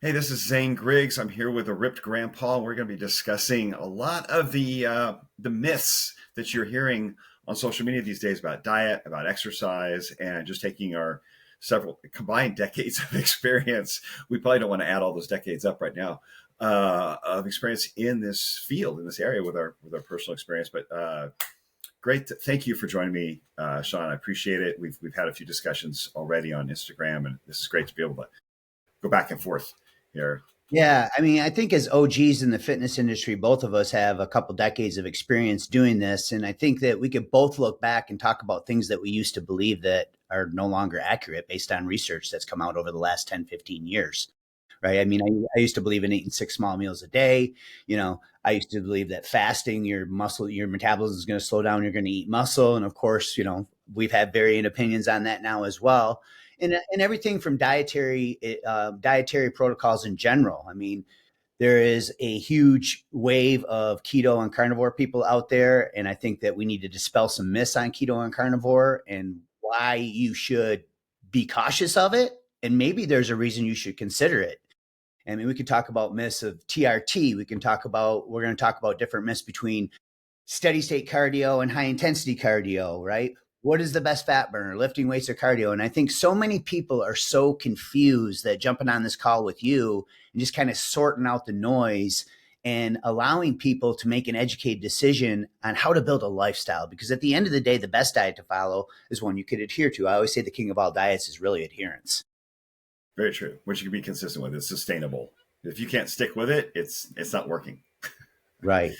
Hey, this is Zane Griggs. I'm here with a ripped grandpa, and we're going to be discussing a lot of the myths that you're hearing on social media these days about diet, about exercise, and just taking our several combined decades of experience. We probably don't want to add all those decades up right now of experience in this field, in this area with our personal experience. But great, thank you for joining me, Sean. I appreciate it. We've had a few discussions already on Instagram, and this is great to be able to go back and forth here. Yeah, I mean, I think as OGs in the fitness industry, both of us have a couple decades of experience doing this. And I think that we could both look back and talk about things that we used to believe that are no longer accurate based on research that's come out over the last 10, 15 years. Right. I mean, I used to believe in eating 6 small meals a day. I used to believe that fasting, your metabolism is going to slow down. You're going to eat muscle. And of course, we've had varying opinions on that now as well, and everything from dietary protocols in general. I mean, there is a huge wave of keto and carnivore people out there, and I think that we need to dispel some myths on keto and carnivore and why you should be cautious of it, and maybe there's a reason you should consider it. I mean, we could talk about myths of TRT. We're going to talk about different myths between steady state cardio and high intensity cardio, right? What is the best fat burner, lifting weights or cardio? And I think so many people are so confused that jumping on this call with you and just kind of sorting out the noise and allowing people to make an educated decision on how to build a lifestyle. Because at the end of the day, the best diet to follow is one you could adhere to. I always say the king of all diets is really adherence. Very true. Which you can be consistent with. It's sustainable. If you can't stick with it, it's not working. Right.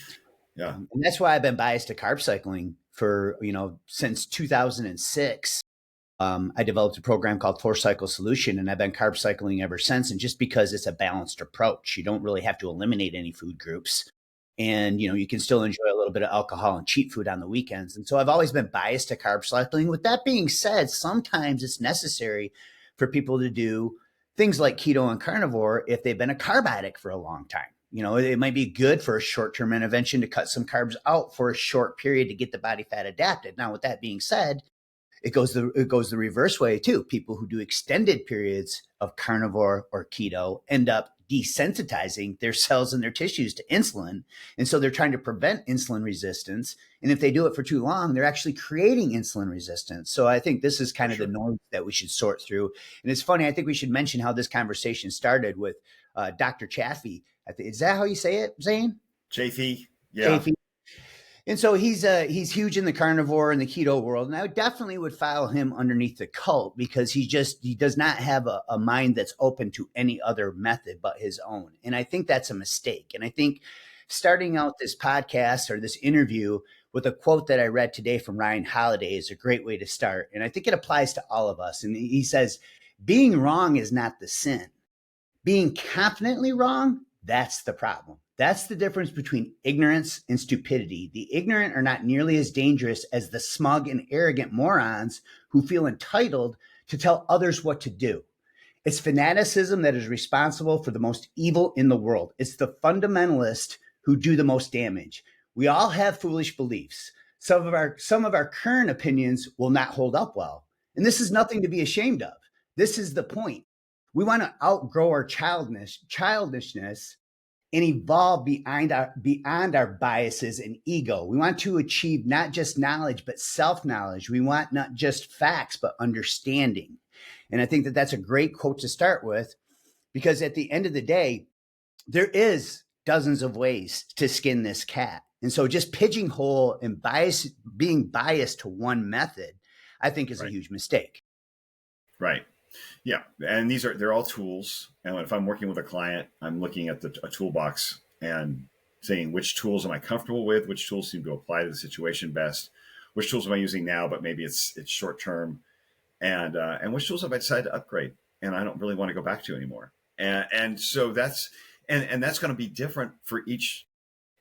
Yeah. And that's why I've been biased to carb cycling for, since 2006. I developed a program called Four Cycle Solution, and I've been carb cycling ever since. And just because it's a balanced approach, you don't really have to eliminate any food groups. And, you can still enjoy a little bit of alcohol and cheat food on the weekends. And so I've always been biased to carb cycling. With that being said, sometimes it's necessary for people to do things like keto and carnivore if they've been a carb addict for a long time. It might be good for a short term intervention to cut some carbs out for a short period to get the body fat adapted. Now, with that being said, it goes the reverse way too. People who do extended periods of carnivore or keto end up desensitizing their cells and their tissues to insulin. And so they're trying to prevent insulin resistance. And if they do it for too long, they're actually creating insulin resistance. So I think this is For kind of the sure. noise that we should sort through. And it's funny, I think we should mention how this conversation started with Dr. Chaffee. Is that how you say it, Zane? Chafee. Yeah. Chaffee. And so he's huge in the carnivore and the keto world, and I definitely would file him underneath the cult because he does not have a mind that's open to any other method but his own, and I think that's a mistake. And I think starting out this podcast or this interview with a quote that I read today from Ryan Holiday is a great way to start, and I think it applies to all of us. And he says, "Being wrong is not the sin. Being confidently wrong, that's the problem. That's the difference between ignorance and stupidity. The ignorant are not nearly as dangerous as the smug and arrogant morons who feel entitled to tell others what to do. It's fanaticism that is responsible for the most evil in the world. It's the fundamentalists who do the most damage. We all have foolish beliefs. Some of our current opinions will not hold up well. And this is nothing to be ashamed of. This is the point. We want to outgrow our childishness and evolve beyond our biases and ego. We want to achieve not just knowledge, but self-knowledge. We want not just facts, but understanding. And I think that that's a great quote to start with, because at the end of the day, there is dozens of ways to skin this cat. And so just pigeonhole and being biased to one method, I think is a Right. huge mistake. Right. Yeah. And they're all tools. And if I'm working with a client, I'm looking at a toolbox and saying which tools am I comfortable with, which tools seem to apply to the situation best, which tools am I using now, but maybe it's short term, and which tools have I decided to upgrade and I don't really want to go back to anymore. And so that's going to be different for each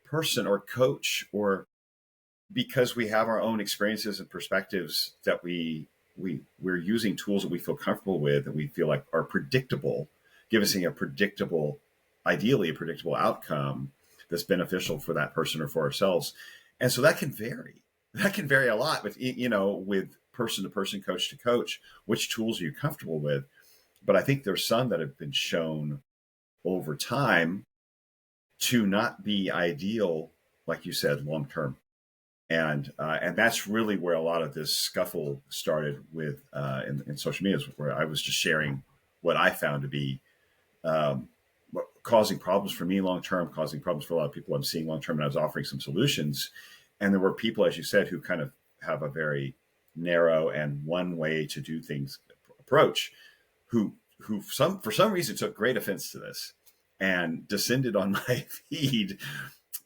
person or coach, or because we have our own experiences and perspectives that we're using tools that we feel comfortable with, that we feel like are predictable, give us a predictable, ideally a predictable outcome that's beneficial for that person or for ourselves. And so that can vary. That can vary a lot with person to person, coach to coach, which tools are you comfortable with? But I think there's some that have been shown over time to not be ideal, like you said, long term. And that's really where a lot of this scuffle started with in social media, where I was just sharing what I found to be um, causing problems for me long term, causing problems for a lot of people I'm seeing long term, and I was offering some solutions. And there were people, as you said, who kind of have a very narrow and one way to do things approach, who for some reason took great offense to this and descended on my feed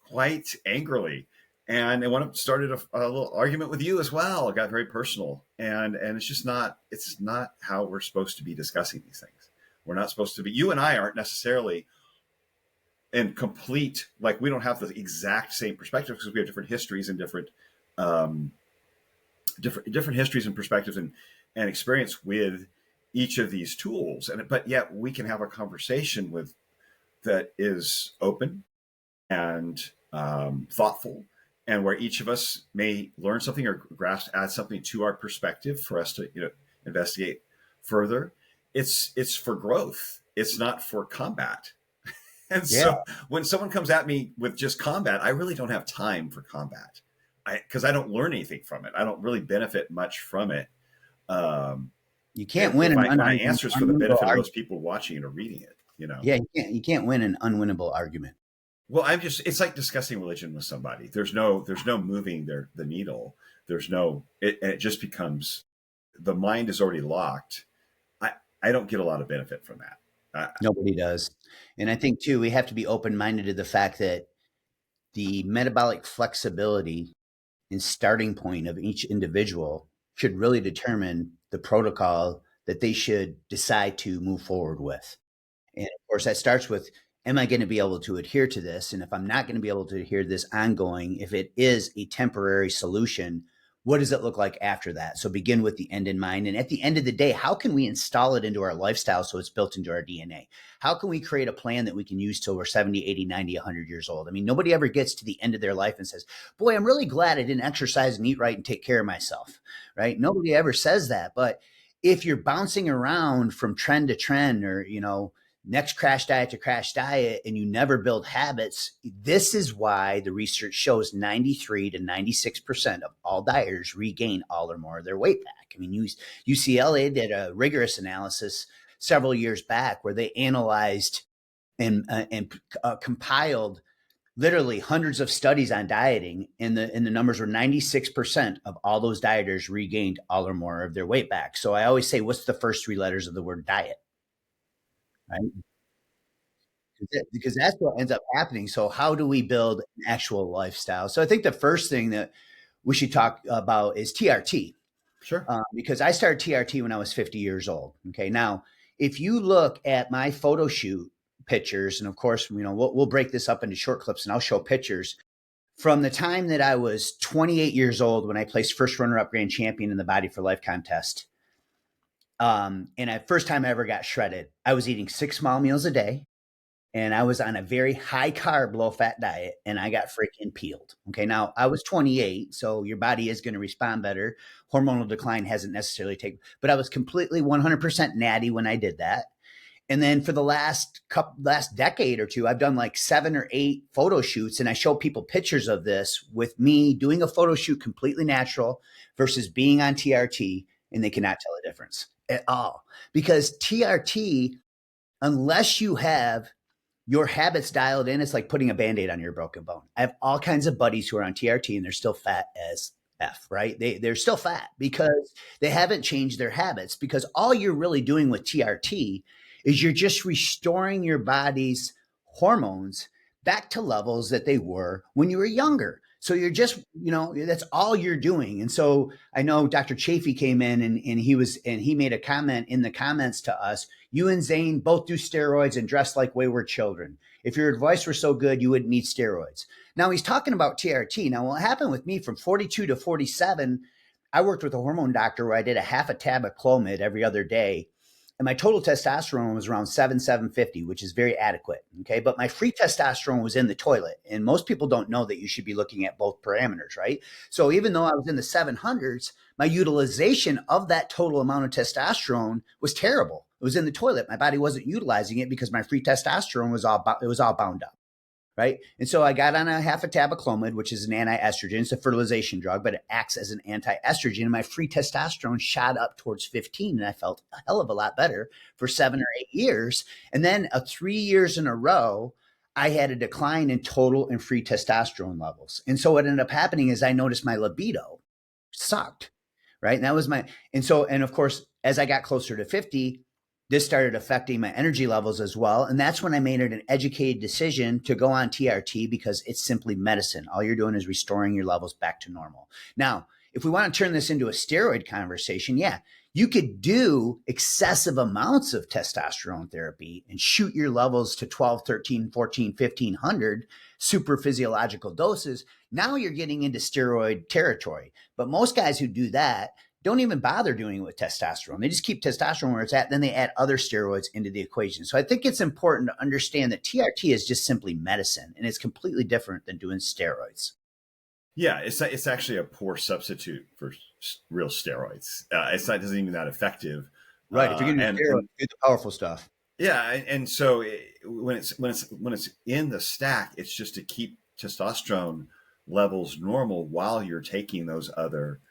quite angrily. And it went up, started a little argument with you as well. It got very personal, and it's not how we're supposed to be discussing these things. We're not supposed to be. You and I aren't necessarily in complete, like, we don't have the exact same perspective because we have different histories and um, different histories and perspectives and experience with each of these tools. But yet we can have a conversation with that is open and thoughtful, and where each of us may learn something or add something to our perspective for us to investigate further. It's for growth. It's not for combat. And Yeah. so when someone comes at me with just combat, I really don't have time for combat, because I don't learn anything from it. I don't really benefit much from it. Um, You can't win my answers for the benefit of those argument. people watching it or reading it. Yeah, you can't win an unwinnable argument. Well, it's like discussing religion with somebody. There's no moving the needle. It just becomes, the mind is already locked. I don't get a lot of benefit from that. Nobody does. And I think too, we have to be open-minded to the fact that the metabolic flexibility and starting point of each individual should really determine the protocol that they should decide to move forward with. And of course, that starts with, am I going to be able to adhere to this? And if I'm not going to be able to adhere to this ongoing, if it is a temporary solution, what does it look like after that? So begin with the end in mind. And at the end of the day, how can we install it into our lifestyle so it's built into our DNA? How can we create a plan that we can use till we're 70, 80, 90, 100 years old? I mean, nobody ever gets to the end of their life and says, boy, I'm really glad I didn't exercise and eat right and take care of myself, right? Nobody ever says that. But if you're bouncing around from trend to trend, or, next crash diet to crash diet, and you never build habits, this is why the research shows 93 to 96% of all dieters regain all or more of their weight back. I mean, UCLA did a rigorous analysis several years back where they analyzed and compiled literally hundreds of studies on dieting, and the numbers were 96% of all those dieters regained all or more of their weight back. So I always say, what's the first three letters of the word diet? Right? Because that's what ends up happening. So how do we build an actual lifestyle? So I think the first thing that we should talk about is TRT, Sure. because I started TRT when I was 50 years old. Okay. Now, if you look at my photo shoot pictures, and of course, we'll break this up into short clips and I'll show pictures from the time that I was 28 years old when I placed first runner-up grand champion in the Body for Life contest. And first time I ever got shredded, I was eating 6 small meals a day, and I was on a very high carb, low fat diet, and I got freaking peeled. Okay. Now I was 28, so your body is going to respond better. Hormonal decline hasn't necessarily taken, but I was completely 100% natty when I did that. And then for the last decade or two, I've done like 7 or 8 photo shoots, and I show people pictures of this with me doing a photo shoot completely natural versus being on TRT, and they cannot tell a difference at all. Because TRT, unless you have your habits dialed in, it's like putting a Band-Aid on your broken bone. I have all kinds of buddies who are on TRT and they're still fat as F, right? They're still fat because they haven't changed their habits, because all you're really doing with TRT is you're just restoring your body's hormones back to levels that they were when you were younger. So you're just, that's all you're doing. And so I know Dr. Chafee came in and he made a comment in the comments to us. You and Zane both do steroids and dress like wayward children. If your advice were so good, you wouldn't need steroids. Now he's talking about TRT. Now what happened with me from 42 to 47, I worked with a hormone doctor where I did a half a tab of Clomid every other day. And my total testosterone was around 750, which is very adequate. Okay. But my free testosterone was in the toilet. And most people don't know that you should be looking at both parameters, right? So even though I was in the 700s, my utilization of that total amount of testosterone was terrible. It was in the toilet. My body wasn't utilizing it because my free testosterone was all bound up. Right. And so I got on a half a tab of Clomid, which is an anti-estrogen. It's a fertilization drug, but it acts as an anti-estrogen. And my free testosterone shot up towards 15. And I felt a hell of a lot better for 7 or 8 years. And then 3 years in a row, I had a decline in total and free testosterone levels. And so what ended up happening is I noticed my libido sucked. Right. And that was and of course, as I got closer to 50, this started affecting my energy levels as well. And that's when I made it an educated decision to go on TRT because it's simply medicine. All you're doing is restoring your levels back to normal. Now, if we want to turn this into a steroid conversation, yeah, you could do excessive amounts of testosterone therapy and shoot your levels to 12, 13, 14, 1500 super physiological doses. Now you're getting into steroid territory. But most guys who do that don't even bother doing it with testosterone. They just keep testosterone where it's at. Then they add other steroids into the equation. So I think it's important to understand that TRT is just simply medicine, and it's completely different than doing steroids. Yeah, it's actually a poor substitute for real steroids. It's not, isn't even that effective. Right. If you're getting steroids, get the powerful stuff. Yeah, and so when it's in the stack, it's just to keep testosterone levels normal while you're taking these other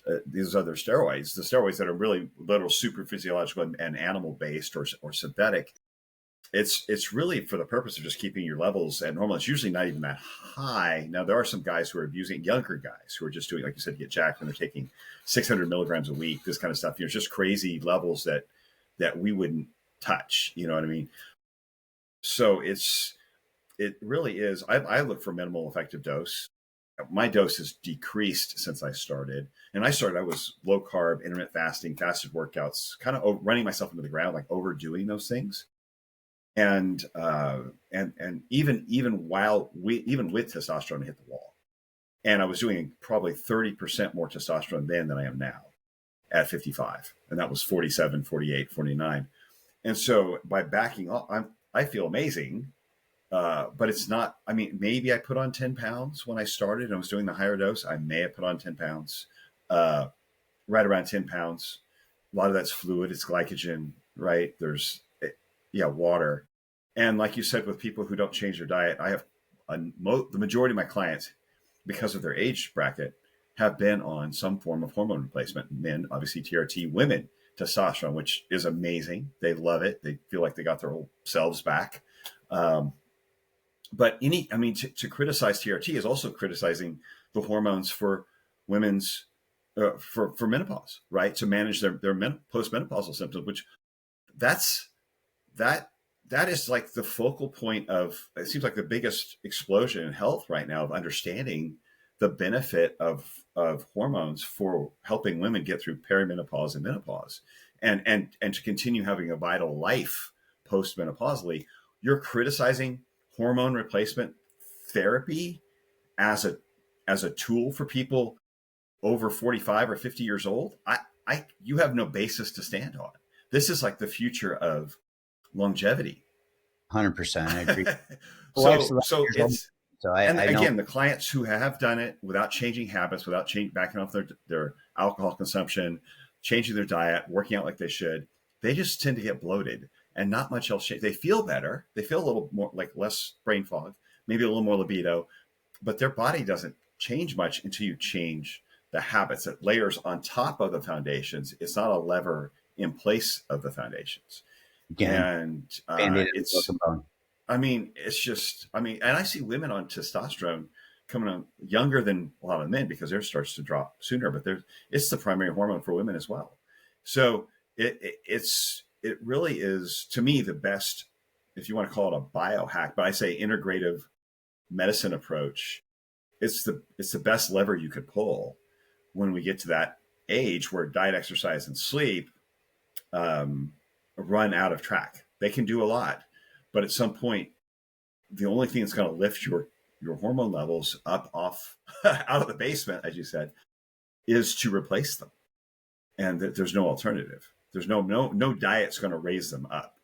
steroids, the steroids that are really little super physiological and animal based or synthetic. It's really for the purpose of just keeping your levels at normal. It's usually not even that high. Now there are some guys who are abusing, younger guys who are just doing, like you said, get jacked and they're taking 600 milligrams a week, this kind of stuff. It's just crazy levels that we wouldn't touch. You know what I mean? So it really is. I look for minimal effective dose. My dose has decreased since I started. And I was low carb, intermittent fasting, fasted workouts, kind of running myself into the ground, like overdoing those things. And even with testosterone, I hit the wall. And I was doing probably 30% more testosterone then than I am now at 55. And that was 47, 48, 49. And so by backing off, I feel amazing. But it's not, I mean, maybe I put on 10 pounds when I started and I was doing the higher dose. I may have put on 10 pounds, right around 10 pounds. A lot of that's fluid. It's glycogen, right? There's, water. And like you said, with people who don't change their diet, I have the majority of my clients, because of their age bracket, have been on some form of hormone replacement. Men, obviously TRT, women, testosterone, which is amazing. They love it. They feel like they got their whole selves back. But to criticize TRT is also criticizing the hormones for women's for menopause, right? To manage their postmenopausal symptoms, which that is like the focal point of, it seems like the biggest explosion in health right now, of understanding the benefit of hormones for helping women get through perimenopause and menopause, and to continue having a vital life postmenopausally. You're criticizing hormone replacement therapy as a tool for people over 45 or 50 years old. You have no basis to stand on. This is like the future of longevity. 100%. I agree. Again, the clients who have done it without changing habits, without backing off their alcohol consumption, changing their diet, working out like they should, they just tend to get bloated and not much else change. They feel better. They feel a little more, like less brain fog, maybe a little more libido, but their body doesn't change much until you change the habits. It layers on top of the foundations. It's not a lever in place of the foundations. Again, and it's just, and I see women on testosterone coming on younger than a lot of men because theirs starts to drop sooner, but it's the primary hormone for women as well. So it really is, to me, the best, if you want to call it a biohack, but I say integrative medicine approach. It's the best lever you could pull when we get to that age where diet, exercise, and sleep run out of track. They can do a lot, but at some point, the only thing that's going to lift your hormone levels up off out of the basement, as you said, is to replace them. And there's no alternative. There's no diet's going to raise them up.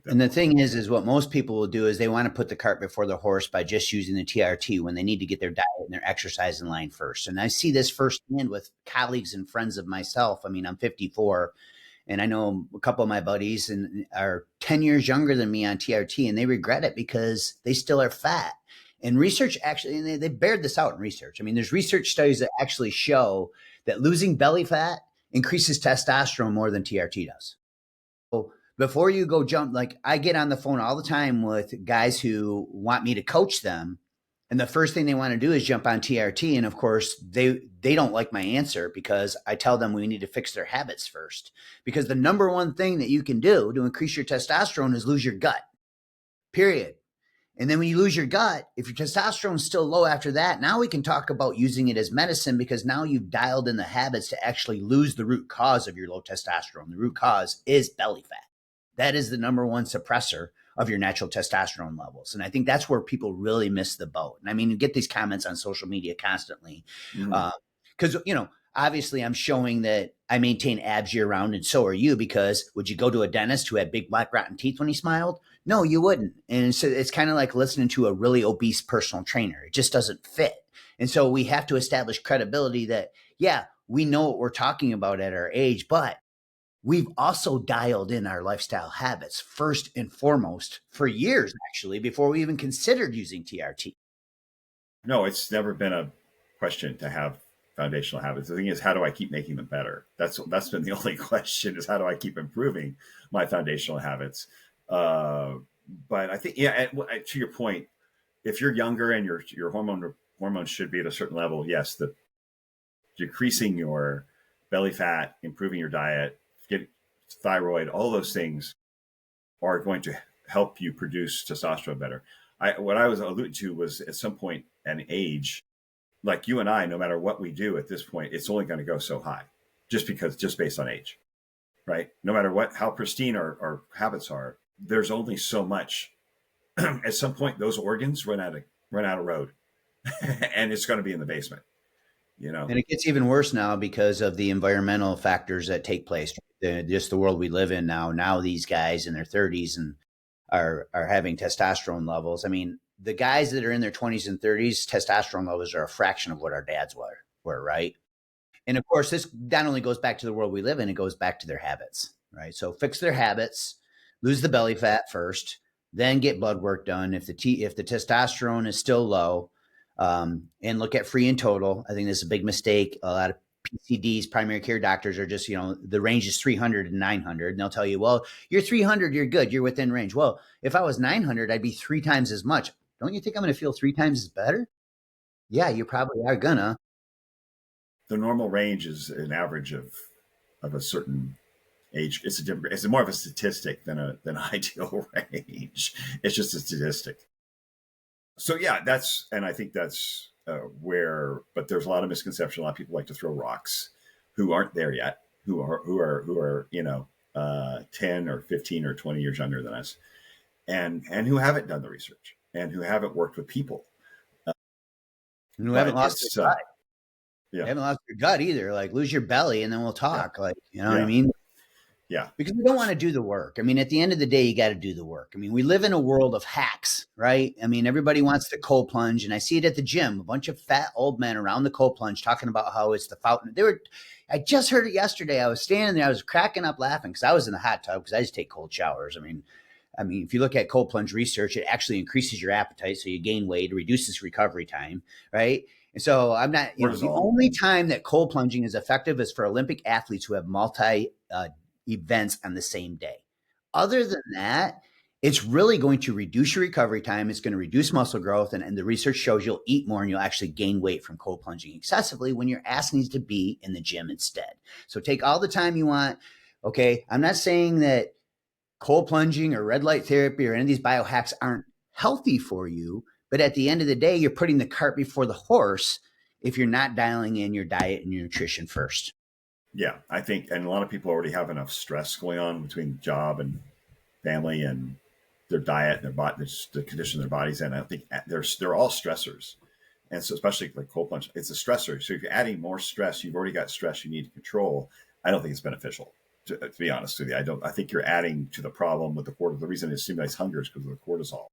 And the thing is what most people will do is they want to put the cart before the horse by just using the TRT when they need to get their diet and their exercise in line first. And I see this firsthand with colleagues and friends of myself. I mean, I'm 54. And I know a couple of my buddies and are 10 years younger than me on TRT, and they regret it because they still are fat. And research actually, and they bared this out in research. I mean, there's research studies that actually show that losing belly fat increases testosterone more than TRT does. So before you go jump, like I get on the phone all the time with guys who want me to coach them. And the first thing they want to do is jump on TRT. And of course, they don't like my answer because I tell them we need to fix their habits first. Because the number one thing that you can do to increase your testosterone is lose your gut, period. And then when you lose your gut, if your testosterone is still low after that, now we can talk about using it as medicine because now you've dialed in the habits to actually lose the root cause of your low testosterone. The root cause is belly fat. That is the number one suppressor of your natural testosterone levels. And I think that's where people really miss the boat. And I mean, you get these comments on social media constantly because, obviously I'm showing that I maintain abs year round and so are you, because would you go to a dentist who had big black rotten teeth when he smiled? No, you wouldn't. And so it's kind of like listening to a really obese personal trainer. It just doesn't fit. And so we have to establish credibility that, yeah, we know what we're talking about at our age, but we've also dialed in our lifestyle habits first and foremost for years, actually, before we even considered using TRT. No, it's never been a question to have foundational habits. The thing is, how do I keep making them better? That's been the only question: is how do I keep improving my foundational habits? But I think, yeah, to your point, if you're younger and your hormones should be at a certain level, yes, the decreasing your belly fat, improving your diet, get thyroid, all those things are going to help you produce testosterone better. What I was alluding to was at some point an age, like you and I, no matter what we do at this point, it's only going to go so high just based on age, right? No matter how pristine our habits are, there's only so much. At some point, those organs run out of road and it's going to be in the basement, And it gets even worse now because of the environmental factors that take place. Just the world we live in now. Now these guys in their 30s and are having testosterone levels. I mean, the guys that are in their 20s and 30s, testosterone levels are a fraction of what our dads were, right? And of course, this not only goes back to the world we live in, it goes back to their habits, right? So fix their habits, lose the belly fat first, then get blood work done. If the testosterone is still low, and look at free and total. I think this is a big mistake. A lot of PCDs, primary care doctors, are just, the range is 300 and 900. And they'll tell you, well, you're 300, you're good, you're within range. Well, if I was 900, I'd be 3 times as much. Don't you think I'm going to feel 3 times as better? Yeah, you probably are gonna. The normal range is an average of a certain age. It's more of a statistic than an ideal range. It's just a statistic. So yeah, and I think that's but there's a lot of misconception. A lot of people like to throw rocks who aren't there yet, who are 10 or 15 or 20 years younger than us, and who haven't done the research and who haven't worked with people. And who haven't lost their gut. Yeah. They haven't lost your gut either. Like, lose your belly and then we'll talk. Yeah. Like, you know what I mean? Yeah. Because we don't want to do the work. I mean, at the end of the day, you got to do the work. I mean, we live in a world of hacks, right? I mean, everybody wants to cold plunge, and I see it at the gym. A bunch of fat old men around the cold plunge talking about how it's the fountain. I just heard it yesterday. I was standing there, I was cracking up laughing because I was in the hot tub because I just take cold showers. I mean, if you look at cold plunge research, it actually increases your appetite, so you gain weight, reduces recovery time, right? And so I'm not, the only time that cold plunging is effective is for Olympic athletes who have multi events on the same day. Other than that, it's really going to reduce your recovery time. It's going to reduce muscle growth. And the research shows you'll eat more and you'll actually gain weight from cold plunging excessively when your ass needs to be in the gym instead. So take all the time you want. Okay. I'm not saying that cold plunging or red light therapy or any of these biohacks aren't healthy for you. But at the end of the day, you're putting the cart before the horse if you're not dialing in your diet and your nutrition first. Yeah, I think, and a lot of people already have enough stress going on between job and family and their diet and their body, the condition of their bodies in. I think they're all stressors, and so especially like cold plunge, it's a stressor. So if you're adding more stress, you've already got stress you need to control. I don't think it's beneficial. To be honest with you, I think you're adding to the problem with the cortisol. The reason it stimulates hunger is because of the cortisol.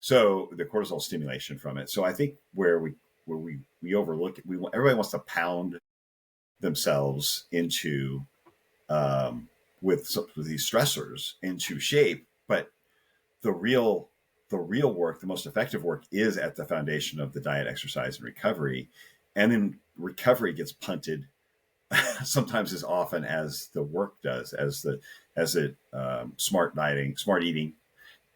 So the cortisol stimulation from it. So I think where we overlook it, everybody wants to pound themselves into with these stressors into shape. But the real work, the most effective work, is at the foundation of the diet, exercise, and recovery. And then recovery gets punted sometimes as often as the work does, as the smart dieting, smart eating,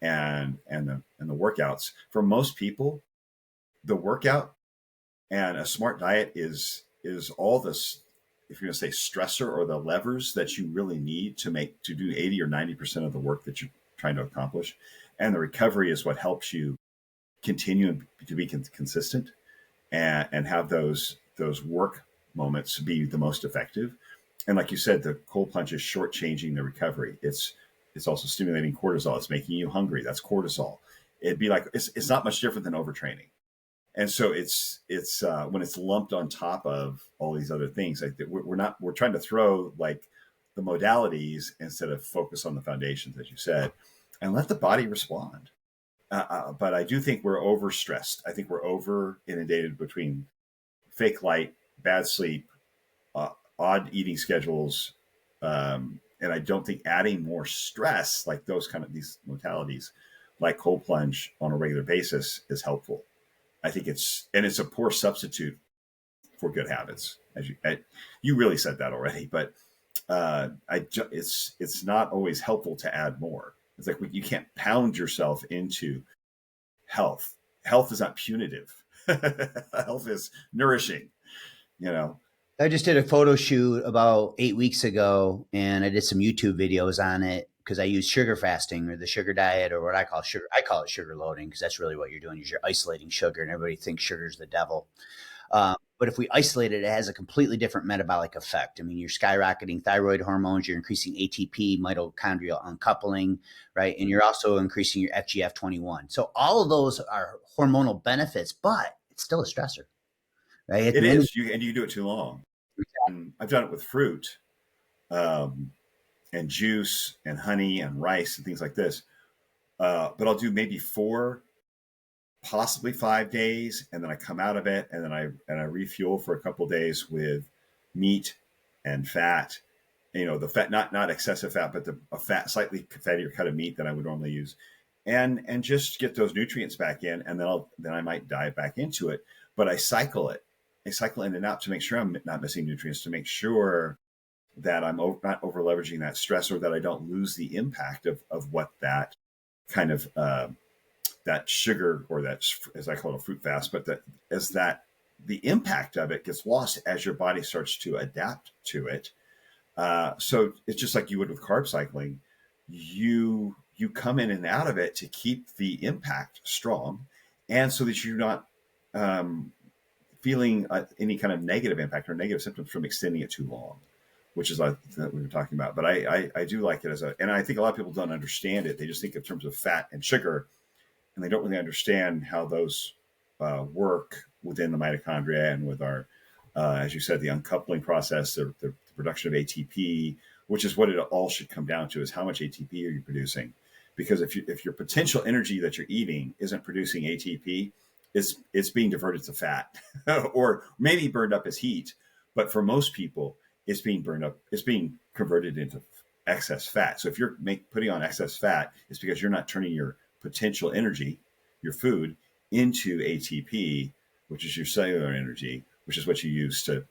and the workouts. For most people, the workout and a smart diet is all this, if you're going to say stressor, or the levers that you really need to do 80 or 90% of the work that you're trying to accomplish. And the recovery is what helps you continue to be consistent and have those work moments be the most effective. And like you said, the cold plunge is shortchanging the recovery. It's also stimulating cortisol. It's making you hungry. That's cortisol. It'd be like it's not much different than overtraining. And so it's when it's lumped on top of all these other things, like we're trying to throw like the modalities instead of focus on the foundations, as you said, and let the body respond. But I do think we're overstressed. I think we're over inundated between fake light, bad sleep, odd eating schedules, and I don't think adding more stress, like those kind of these modalities, like cold plunge on a regular basis, is helpful. I think it's a poor substitute for good habits. As you really said that already, but it's not always helpful to add more. It's like you can't pound yourself into health. Health is not punitive. Health is nourishing. You know. I just did a photo shoot about 8 weeks ago, and I did some YouTube videos on it because I use sugar fasting or the sugar diet, or what I call sugar. I call it sugar loading because that's really what you're doing is you're isolating sugar, and everybody thinks sugar is the devil. But if we isolate it, it has a completely different metabolic effect. I mean, you're skyrocketing thyroid hormones, you're increasing ATP, mitochondrial uncoupling, right? And you're also increasing your FGF21. So all of those are hormonal benefits, but it's still a stressor, right? At It the end of is. You do it too long. And I've done it with fruit, um, and juice and honey and rice and things like this. But I'll do maybe 4, possibly 5 days, and then I come out of it, and then I refuel for a couple of days with meat and fat. The fat, not excessive fat, but a fat, slightly fattier cut of meat that I would normally use, and just get those nutrients back in, and then I might dive back into it. But I cycle it. I cycle in and out to make sure I'm not missing nutrients, to make sure that I'm not over leveraging that stress, or that I don't lose the impact of what that kind of that sugar, or that, as I call it, a fruit fast, but that the impact of it gets lost as your body starts to adapt to it. So it's just like you would with carb cycling. You come in and out of it to keep the impact strong, and so that you're not feeling any kind of negative impact or negative symptoms from extending it too long, which is like that we were talking about. But I do like it and I think a lot of people don't understand it. They just think in terms of fat and sugar, and they don't really understand how those work within the mitochondria and with our, as you said, the uncoupling process, the production of ATP, which is what it all should come down to, is how much ATP are you producing? Because if your potential energy that you're eating isn't producing ATP, it's being diverted to fat or maybe burned up as heat. But for most people, it's being burned up. It's being converted into excess fat. So if you're putting on excess fat, it's because you're not turning your potential energy, your food, into ATP, which is your cellular energy, which is what you use to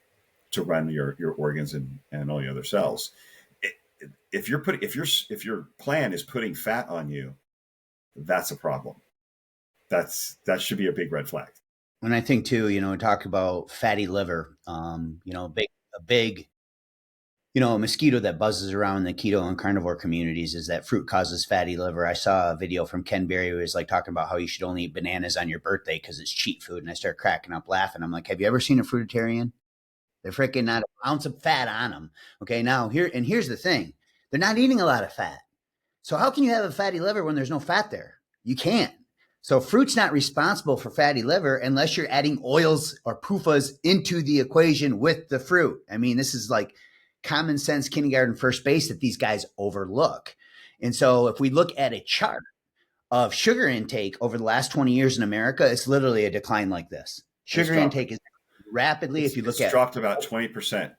run your organs and all your other cells. If your plan is putting fat on you, that's a problem. That should be a big red flag. And I think too, talk about fatty liver. A big, a mosquito that buzzes around the keto and carnivore communities is that fruit causes fatty liver. I saw a video from Ken Berry who was like talking about how you should only eat bananas on your birthday because it's cheat food. And I started cracking up laughing. I'm like, have you ever seen a fruitarian? They're freaking not an ounce of fat on them. Okay, now here's the thing. They're not eating a lot of fat. So how can you have a fatty liver when there's no fat there? You can't. So fruit's not responsible for fatty liver unless you're adding oils or PUFAs into the equation with the fruit. I mean, this is like common sense kindergarten first base that these guys overlook. And so if we look at a chart of sugar intake over the last 20 years in America, it's literally a decline like this. Sugar intake is rapidly, if you look it's at dropped about 20%.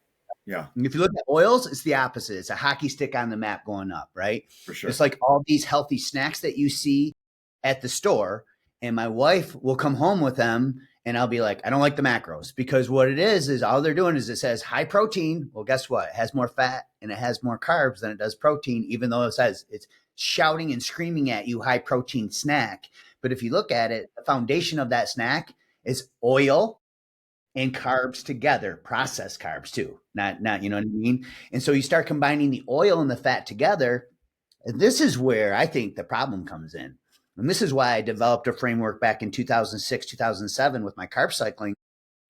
Yeah, And if you look at oils, it's the opposite. It's a hockey stick on the map going up, right? for Just sure. like all these healthy snacks that you see at the store. And my wife will come home with them and I'll be like, I don't like the macros because what it is all they're doing is it says high protein. Well, guess what? It has more fat and it has more carbs than it does protein, even though it says it's shouting and screaming at you high protein snack. But if you look at it, the foundation of that snack is oil and carbs together, processed carbs too. Not, you know what I mean? And so you start combining the oil and the fat together. And this is where I think the problem comes in. And this is why I developed a framework back in 2006, 2007 with my carb cycling.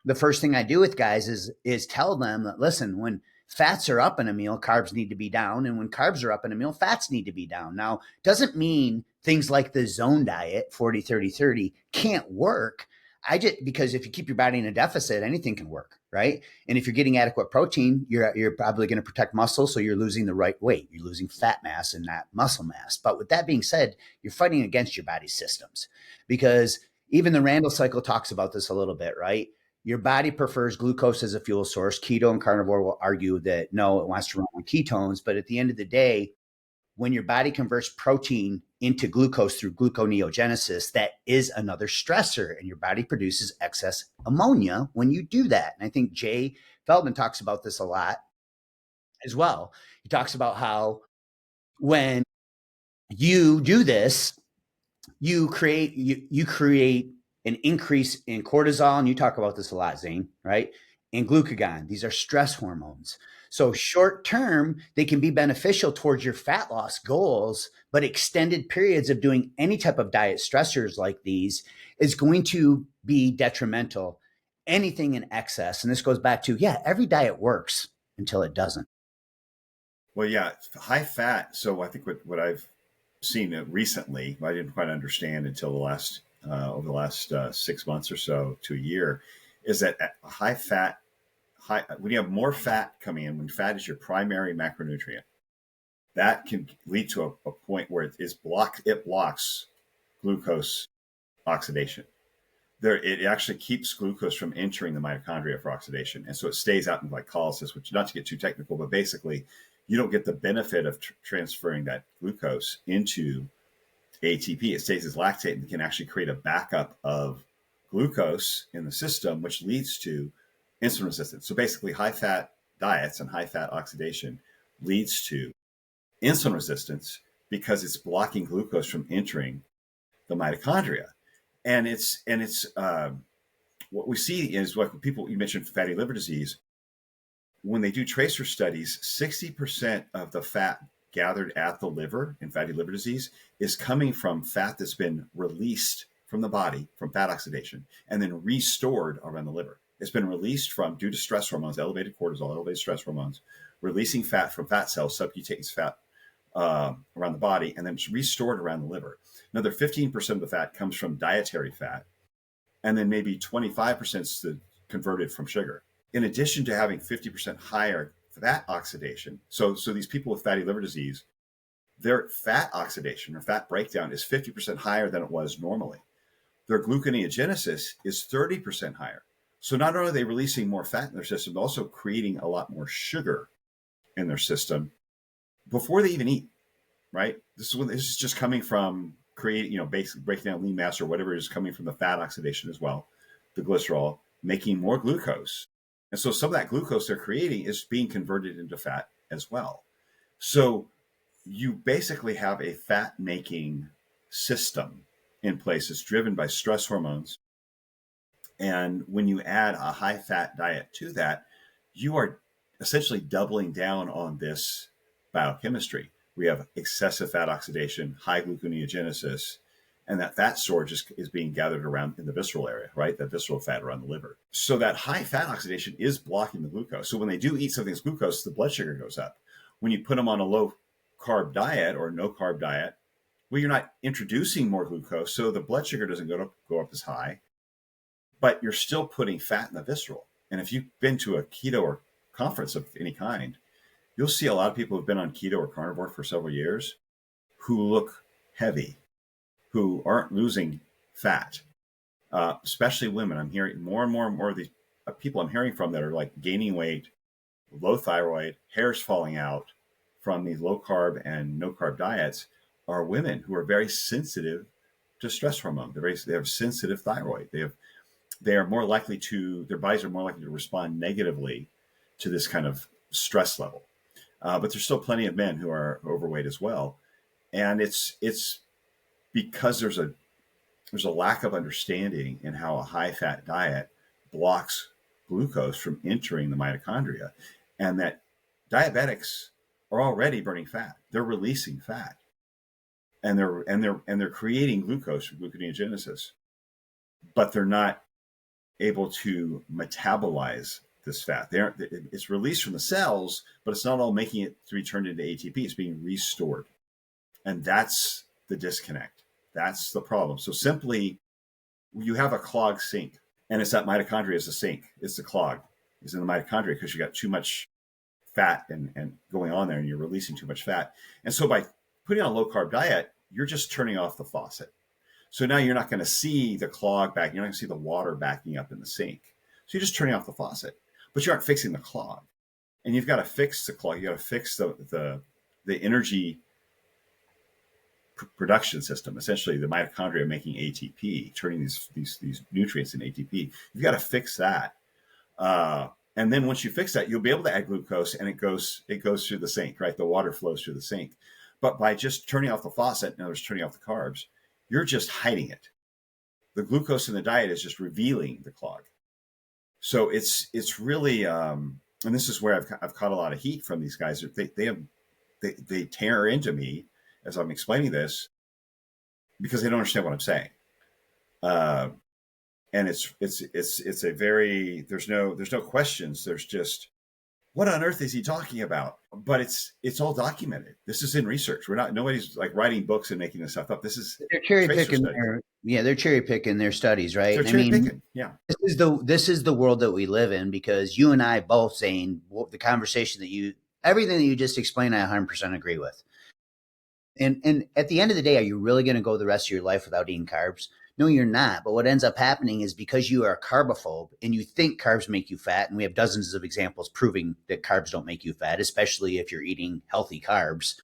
The first thing I do with guys is tell them that, listen, when fats are up in a meal, carbs need to be down, and when carbs are up in a meal, fats need to be down. Now, doesn't mean things like the zone diet, 40 30 30, can't work. I just, because if you keep your body in a deficit, anything can work, right? And if you're getting adequate protein, you're probably going to protect muscle, so you're losing the right weight. You're losing fat mass and not muscle mass. But with that being said, you're fighting against your body's systems, because even the Randall cycle talks about this a little bit, right? Your body prefers glucose as a fuel source. Keto and carnivore will argue that no, it wants to run on ketones. But at the end of the day, when your body converts protein into glucose through gluconeogenesis, that is another stressor, and your body produces excess ammonia when you do that. And I think Jay Feldman talks about this a lot as well. He talks about how when you do this, you create an increase in cortisol, and you talk about this a lot, Zane, right? And glucagon. These are stress hormones. So short term, they can be beneficial towards your fat loss goals, but extended periods of doing any type of diet stressors like these is going to be detrimental. Anything in excess, and this goes back to, yeah, every diet works until it doesn't. Well, yeah, high fat. So I think what I've seen recently, I didn't quite understand until the last over the last 6 months or so to a year, is that high fat, high when you have more fat coming in, when fat is your primary macronutrient, that can lead to a point where it blocks glucose oxidation. It actually keeps glucose from entering the mitochondria for oxidation, and so it stays out in glycolysis. Which, not to get too technical, but basically, you don't get the benefit of transferring that glucose into ATP. It stays as lactate and can actually create a backup of glucose in the system, which leads to insulin resistance. So basically, high fat diets and high fat oxidation leads to insulin resistance because it's blocking glucose from entering the mitochondria. And it's what we see is what people, you mentioned fatty liver disease. When they do tracer studies, 60% of the fat gathered at the liver in fatty liver disease is coming from fat that's been released from the body from fat oxidation and then restored around the liver. It's been released from, due to stress hormones, elevated cortisol, elevated stress hormones, releasing fat from fat cells, subcutaneous fat around the body, and then it's restored around the liver. Another 15% of the fat comes from dietary fat, and then maybe 25% is converted from sugar. In addition to having 50% higher fat oxidation, so these people with fatty liver disease, their fat oxidation or fat breakdown is 50% higher than it was normally. Their gluconeogenesis is 30% higher. So not only are they releasing more fat in their system, they're also creating a lot more sugar in their system before they even eat, right? This is just coming from creating, basically breaking down lean mass or whatever is coming from the fat oxidation as well, the glycerol, making more glucose. And so some of that glucose they're creating is being converted into fat as well. So you basically have a fat making system in place that's driven by stress hormones. And when you add a high fat diet to that, you are essentially doubling down on this biochemistry. We have excessive fat oxidation, high gluconeogenesis, and that fat storage is being gathered around in the visceral area, right? That visceral fat around the liver. So that high fat oxidation is blocking the glucose. So when they do eat something that's glucose, the blood sugar goes up. When you put them on a low carb diet or no carb diet, well, you're not introducing more glucose, so the blood sugar doesn't go up as high, but you're still putting fat in the visceral. And if you've been to a keto or conference of any kind, you'll see a lot of people who've been on keto or carnivore for several years who look heavy, who aren't losing fat, especially women. I'm hearing more and more of these people I'm hearing from that are like gaining weight, low thyroid, hair's falling out from these low carb and no carb diets are women who are very sensitive to stress hormone. They have sensitive thyroid. They are more likely to, their bodies are more likely to respond negatively to this kind of stress level. But there's still plenty of men who are overweight as well. And it's because there's a lack of understanding in how a high fat diet blocks glucose from entering the mitochondria, and that diabetics are already burning fat. They're releasing fat, and they're creating glucose from gluconeogenesis, but they're not able to metabolize this fat. It's released from the cells, but it's not all making it to be turned into ATP. It's being restored, and that's the disconnect. That's the problem. So simply, you have a clogged sink, and it's that mitochondria is the sink. It's the clog. It's in the mitochondria because you got too much fat and going on there, and you're releasing too much fat. And so by putting on a low carb diet, you're just turning off the faucet. So now you're not going to see the clog back. You're not going to see the water backing up in the sink. So you're just turning off the faucet, but you aren't fixing the clog. And you've got to fix the clog. You got to fix the energy production system, essentially the mitochondria making ATP, turning these nutrients into ATP. You've got to fix that. And then once you fix that, you'll be able to add glucose, and it goes through the sink, right? The water flows through the sink. But by just turning off the faucet, in other words, turning off the carbs, you're just hiding it. The glucose in the diet is just revealing the clog. So it's really, and this is where I've caught a lot of heat from these guys. They tear into me as I'm explaining this because they don't understand what I'm saying. And it's a very, there's no questions. There's just, what on earth is he talking about? But it's all documented. This is in research. Nobody's like writing books and making this stuff up. They're cherry picking they're cherry picking their studies, right? They're cherry picking. Yeah. This is the world that we live in, because you and I both saying the conversation everything that you just explained, I 100% agree with. And at the end of the day, are you really going to go the rest of your life without eating carbs? No, you're not. But what ends up happening is because you are a carbophobe and you think carbs make you fat, and we have dozens of examples proving that carbs don't make you fat, especially if you're eating healthy carbs.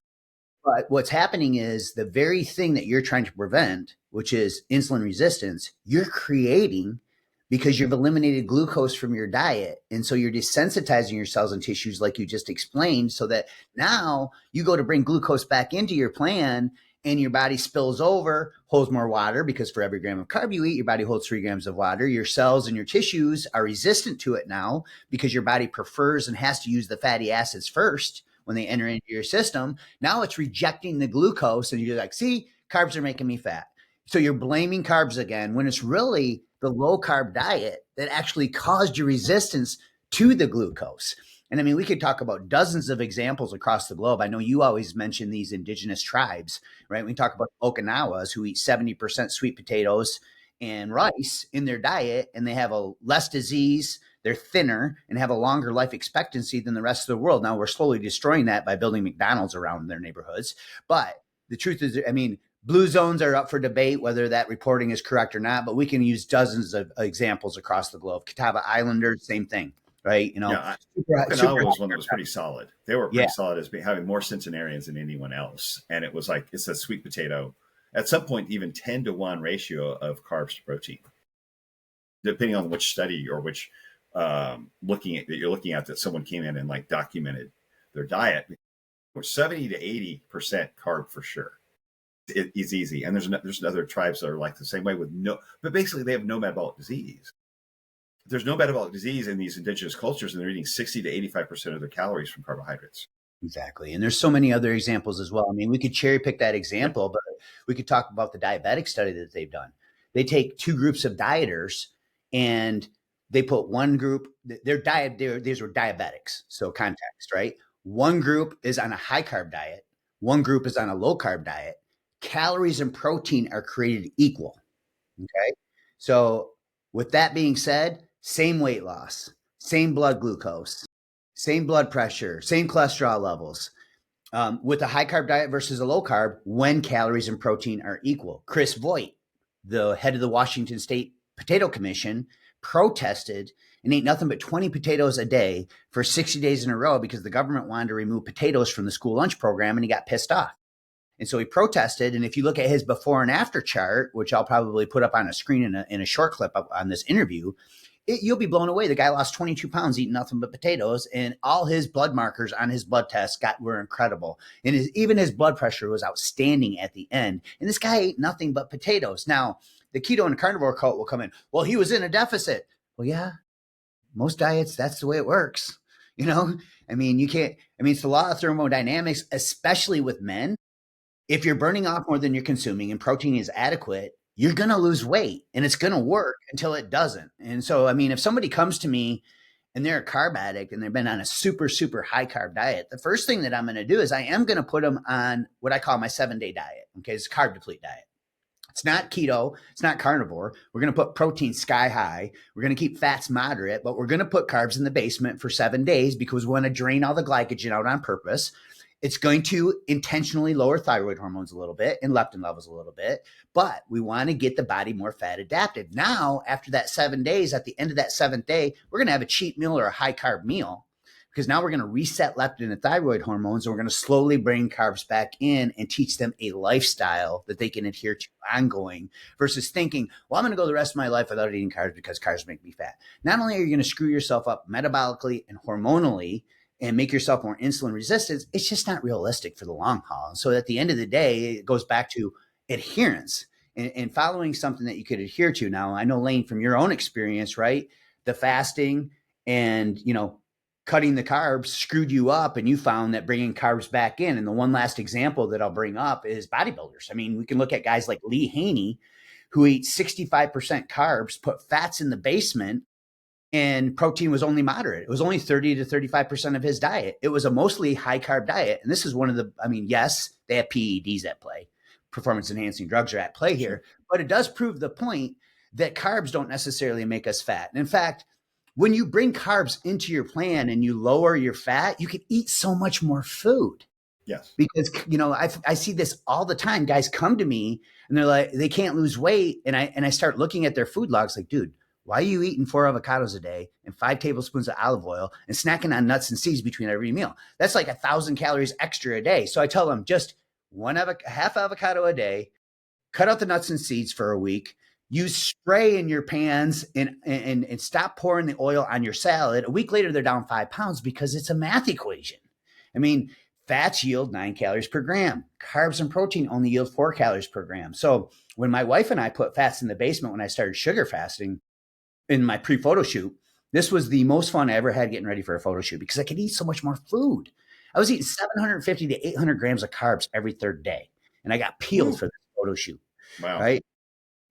But what's happening is the very thing that you're trying to prevent, which is insulin resistance, you're creating because you've eliminated glucose from your diet. And so you're desensitizing your cells and tissues like you just explained, so that now you go to bring glucose back into your plan and your body spills over, holds more water, because for every gram of carb you eat, your body holds 3 grams of water. Your cells and your tissues are resistant to it now because your body prefers and has to use the fatty acids first when they enter into your system. Now it's rejecting the glucose, and you're like, see, carbs are making me fat. So you're blaming carbs again, when it's really the low carb diet that actually caused your resistance to the glucose. And I mean, we could talk about dozens of examples across the globe. I know you always mention these indigenous tribes, right? We talk about Okinawas who eat 70% sweet potatoes and rice in their diet, and they have a less disease, they're thinner, and have a longer life expectancy than the rest of the world. Now we're slowly destroying that by building McDonald's around their neighborhoods. But the truth is, I mean, blue zones are up for debate whether that reporting is correct or not, but we can use dozens of examples across the globe. Catawba Islanders, same thing, right? You know, yeah, Okinawa was one that was pretty solid. They were pretty solid as having more centenarians than anyone else. And it was like, it's a sweet potato. At some point, even 10-to-1 ratio of carbs to protein, depending on which study or which that you're looking at, that someone came in and like documented their diet. 70 to 80% carb for sure. It's easy. And there's other tribes that are like the same way but basically they have no metabolic disease. There's no metabolic disease in these indigenous cultures, and they're eating 60 to 85% of their calories from carbohydrates. Exactly. And there's so many other examples as well. I mean, we could cherry pick that example, but we could talk about the diabetic study that they've done. They take 2 groups of dieters, and they put one group, these were diabetics. So context, right? One group is on a high carb diet. One group is on a low carb diet. Calories and protein are created equal. Okay. So with that being said, same weight loss, same blood glucose, same blood pressure, same cholesterol levels. With a high carb diet versus a low carb, when calories and protein are equal. Chris Voigt, the head of the Washington State Potato Commission protested and ate nothing but 20 potatoes a day for 60 days in a row because the government wanted to remove potatoes from the school lunch program, and he got pissed off. And so he protested. And if you look at his before and after chart, which I'll probably put up on a screen in a short clip on this interview, you'll be blown away. The guy lost 22 pounds eating nothing but potatoes, and all his blood markers on his blood test were incredible. And even his blood pressure was outstanding at the end. And this guy ate nothing but potatoes. Now, the keto and carnivore cult will come in. Well, he was in a deficit. Well, yeah, most diets, that's the way it works. I mean, it's the law of thermodynamics, especially with men. If you're burning off more than you're consuming and protein is adequate, you're going to lose weight, and it's going to work until it doesn't. And so, I mean, if somebody comes to me and they're a carb addict and they've been on a super, super high carb diet, the first thing that I'm going to do is I am going to put them on what I call my 7-day diet. Okay. It's a carb deplete diet. It's not keto. It's not carnivore. We're going to put protein sky high. We're going to keep fats moderate, but we're going to put carbs in the basement for 7 days because we want to drain all the glycogen out on purpose. It's going to intentionally lower thyroid hormones a little bit and leptin levels a little bit, but we want to get the body more fat adapted. Now, after that 7 days, at the end of that 7th day, we're going to have a cheat meal or a high carb meal, because now we're going to reset leptin and thyroid hormones, and we're going to slowly bring carbs back in and teach them a lifestyle that they can adhere to ongoing, versus thinking, well, I'm going to go the rest of my life without eating carbs because carbs make me fat. Not only are you going to screw yourself up metabolically and hormonally and make yourself more insulin resistant, it's just not realistic for the long haul. And so at the end of the day, it goes back to adherence and following something that you could adhere to. Now, I know, Lane, from your own experience, right? The fasting and, cutting the carbs screwed you up, and you found that bringing carbs back in. And the one last example that I'll bring up is bodybuilders. I mean, we can look at guys like Lee Haney, who eat 65% carbs, put fats in the basement, and protein was only moderate. It was only 30 to 35% of his diet. It was a mostly high carb diet. And this is yes, they have PEDs at play. Performance enhancing drugs are at play here, but it does prove the point that carbs don't necessarily make us fat. And in fact, when you bring carbs into your plan and you lower your fat, you can eat so much more food. Yes. Because, I see this all the time. Guys come to me and they're like, they can't lose weight. And I start looking at their food logs like, dude, why are you eating 4 avocados a day and 5 tablespoons of olive oil and snacking on nuts and seeds between every meal? That's like 1,000 calories extra a day. So I tell them, just half avocado a day, cut out the nuts and seeds for a week, use spray in your pans, and stop pouring the oil on your salad. A week later, they're down 5 pounds because it's a math equation. I mean, fats yield 9 calories per gram. Carbs and protein only yield 4 calories per gram. So when my wife and I put fats in the basement when I started sugar fasting, in my pre-photo shoot, this was the most fun I ever had getting ready for a photo shoot because I could eat so much more food. I was eating 750 to 800 grams of carbs every 3rd day. And I got peeled for this photo shoot. Wow. Right.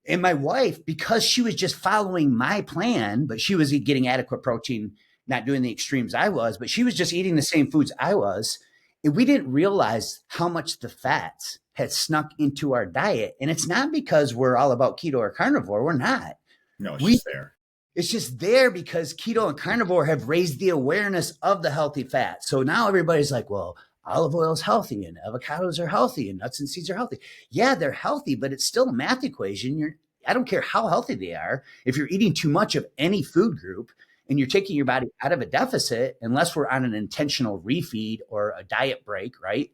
And my wife, because she was just following my plan, but she was getting adequate protein, not doing the extremes I was, but she was just eating the same foods I was. And we didn't realize how much the fats had snuck into our diet. And it's not because we're all about keto or carnivore. We're not. No, it's just there. It's just there because keto and carnivore have raised the awareness of the healthy fat. So now everybody's like, well, olive oil is healthy and avocados are healthy and nuts and seeds are healthy. Yeah, they're healthy, but it's still a math equation. I don't care how healthy they are. If you're eating too much of any food group and you're taking your body out of a deficit, unless we're on an intentional refeed or a diet break, right?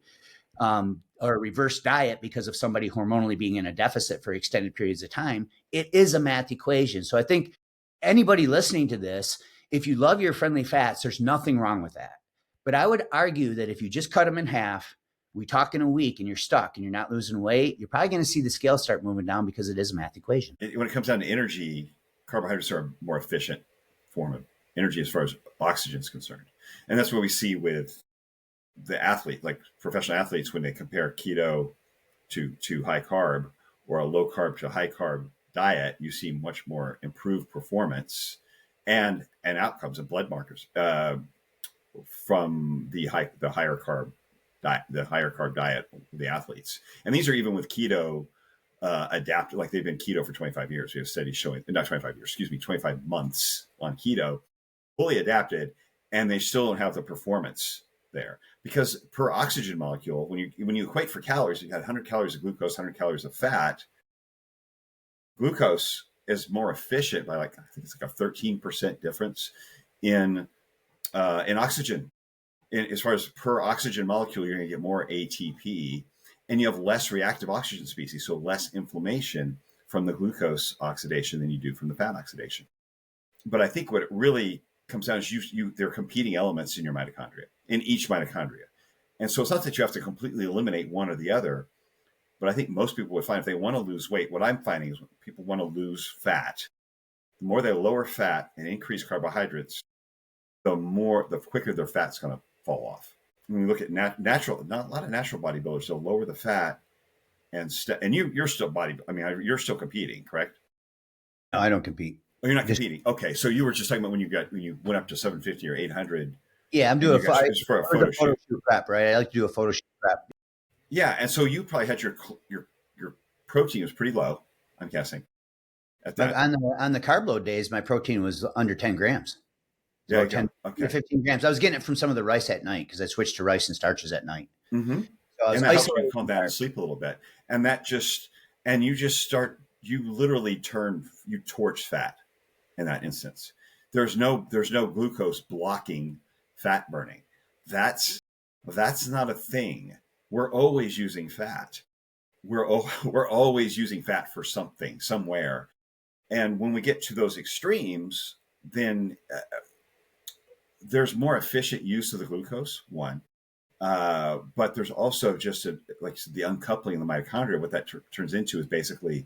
Or a reverse diet because of somebody hormonally being in a deficit for extended periods of time, it is a math equation. So I think anybody listening to this, if you love your friendly fats, there's nothing wrong with that. But I would argue that if you just cut them in half, we talk in a week and you're stuck and you're not losing weight, you're probably going to see the scale start moving down because it is a math equation. When it comes down to energy, carbohydrates are a more efficient form of energy as far as oxygen is concerned. And that's what we see with the athlete, like professional athletes, when they compare keto to high carb or a low carb to high carb diet, you see much more improved performance and outcomes and blood markers from the higher carb diet of the athletes. And these are even with keto adapted, like they've been keto for 25 years. We have studies showing, not 25 years, 25 months on keto, fully adapted, and they still don't have the performance there. Because per oxygen molecule, when you equate for calories, you got 100 calories of glucose, 100 calories of fat. Glucose is more efficient by like, I think it's like a 13% difference in oxygen. As far as per oxygen molecule, you're going to get more ATP, and you have less reactive oxygen species, so less inflammation from the glucose oxidation than you do from the fat oxidation. But I think what it really comes down is they're competing elements in your mitochondria, in each mitochondria. And so it's not that you have to completely eliminate one or the other, but I think most people would find if they want to lose weight, what I'm finding is when people want to lose fat, the more they lower fat and increase carbohydrates, the quicker their fat's going to fall off. When we look at natural, not a lot of natural bodybuilders, they'll lower the fat and you're still you're still competing, correct? No, I don't compete. Oh, you're not competing. Okay, so you were just talking about when you went up to 750 or 800. Yeah, I'm doing for a photo shoot prep, right? I like to do a photo shoot prep. Yeah, and so you probably had your protein was pretty low, I'm guessing. At that. On the carb load days, my protein was under 10 grams. So yeah, 10 to 15 grams. I was getting it from some of the rice at night because I switched to rice and starches at night. Mm-hmm. So and that helps you calm down and sleep a little bit. And you literally torch fat in that instance. There's no glucose blocking fat burning. That's not a thing. We're always using fat. We're always using fat for something, somewhere. And when we get to those extremes, then there's more efficient use of the glucose, one. But there's also just the uncoupling of the mitochondria. What that turns into is basically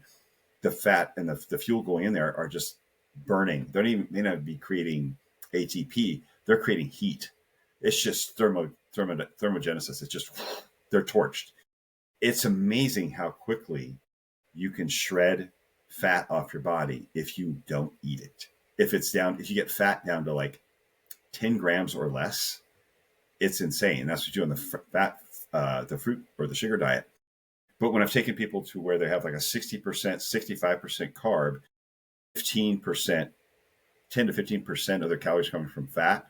the fat and the fuel going in there are just burning. They may not be creating ATP. They're creating heat. It's just thermogenesis. It's just, they're torched. It's amazing how quickly you can shred fat off your body if you don't eat it. If you get fat down to like 10 grams or less, it's insane. That's what you do on the fruit or the sugar diet. But when I've taken people to where they have like a 60%, 65% carb, 15%, 10 to 15% of their calories coming from fat,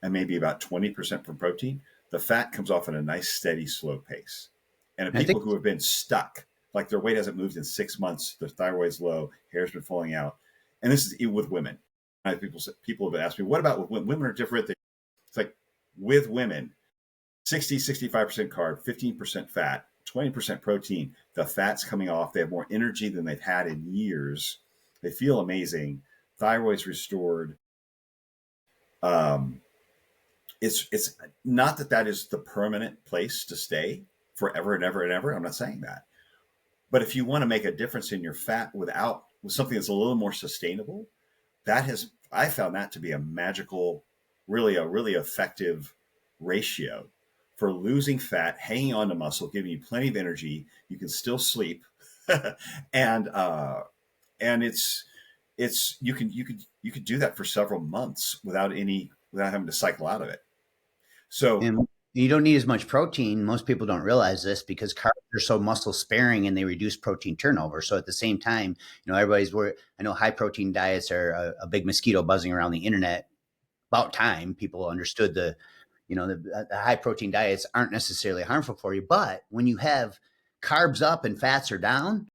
and maybe about 20% from protein, the fat comes off at a nice, steady, slow pace. And people who have been stuck, like their weight hasn't moved in 6 months, their thyroid's low, hair's been falling out. And this is with women. People have been asking me, what about with women? Women are different. It's like with women, 60, 65% carb, 15% fat, 20% protein. The fat's coming off. They have more energy than they've had in years. They feel amazing. Thyroid's restored. It's not that is the permanent place to stay forever and ever and ever. I'm not saying that. But if you want to make a difference in your fat with something that's a little more sustainable, I found that to be a magical, a really effective ratio for losing fat, hanging on to muscle, giving you plenty of energy. You can still sleep, and it's you can do that for several months without having to cycle out of it. So. And you don't need as much protein. Most people don't realize this because carbs are so muscle sparing and they reduce protein turnover. So at the same time, everybody's worried. I know high protein diets are a big mosquito buzzing around the internet. About time people understood the high protein diets aren't necessarily harmful for you. But when you have carbs up and fats are down,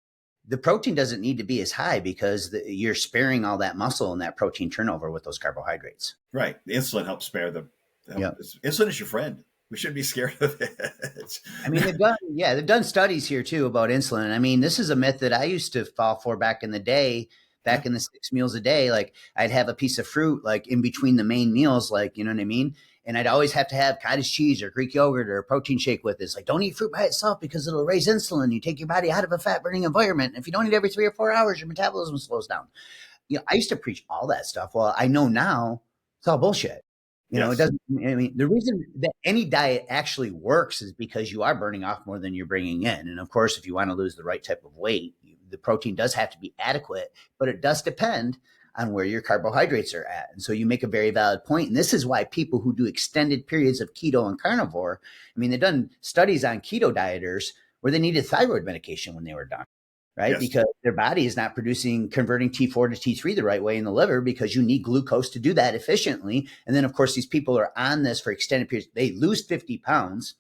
the protein doesn't need to be as high because you're sparing all that muscle and that protein turnover with those carbohydrates. Right. The insulin helps spare insulin is your friend. We shouldn't be scared of it. I mean, they've done studies here too about insulin. I mean, this is a myth that I used to fall for back in the day, in the 6 meals a day. Like I'd have a piece of fruit, like in between the main meals, like, you know what I mean? And I'd always have to have cottage cheese or Greek yogurt or a protein shake with it. It's like, don't eat fruit by itself because it'll raise insulin. You take your body out of a fat burning environment. And if you don't eat every 3 or 4 hours, your metabolism slows down. I used to preach all that stuff. Well, I know now it's all bullshit. It doesn't, the reason that any diet actually works is because you are burning off more than you're bringing in. And of course, if you want to lose the right type of weight, the protein does have to be adequate, but it does depend on where your carbohydrates are at. And so you make a very valid point. And this is why people who do extended periods of keto and carnivore, they've done studies on keto dieters where they needed thyroid medication when they were done. Right? Yes. Because their body is not converting T4 to T3 the right way in the liver because you need glucose to do that efficiently. And then, of course, these people are on this for extended periods. They lose 50 pounds,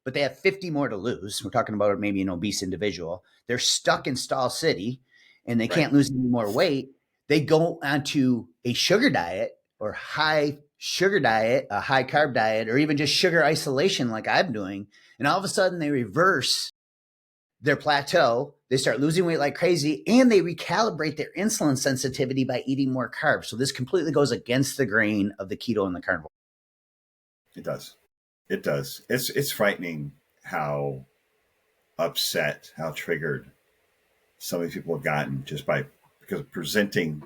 but they have 50 more to lose. We're talking about maybe an obese individual. They're stuck in Stall City and they Right. can't lose any more weight, they go onto a sugar diet or high sugar diet, a high carb diet, or even just sugar isolation like I'm doing. And all of a sudden they reverse their plateau. They start losing weight like crazy, and they recalibrate their insulin sensitivity by eating more carbs. So this completely goes against the grain of the keto and the carnivore. It does. It does. It's frightening how upset, how triggered some of these people have gotten just by because of presenting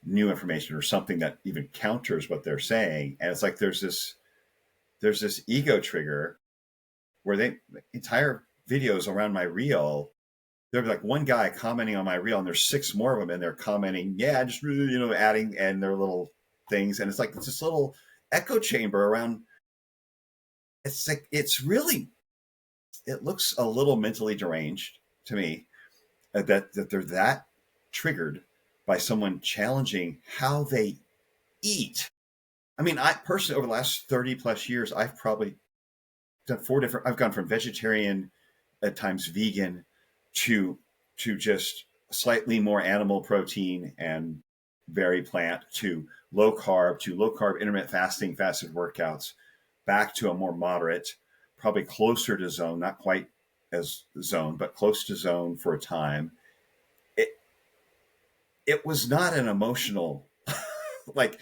new information or something that even counters what they're saying. And it's like there's this ego trigger where they entire videos around my reel, there'll be like one guy commenting on my reel and there's six more of them and they're commenting, yeah, just really, adding and their little things. And it's like it's this little echo chamber around. It's like it looks a little mentally deranged to me that they're that triggered by someone challenging how they eat. I mean, I personally, over the last 30 plus years, I've probably done I've gone from vegetarian, at times vegan, to just slightly more animal protein and very plant, to low carb, intermittent fasting, fasted workouts, back to a more moderate, probably closer to zone, not quite as zone, but close to zone for a time. It it was not an emotional like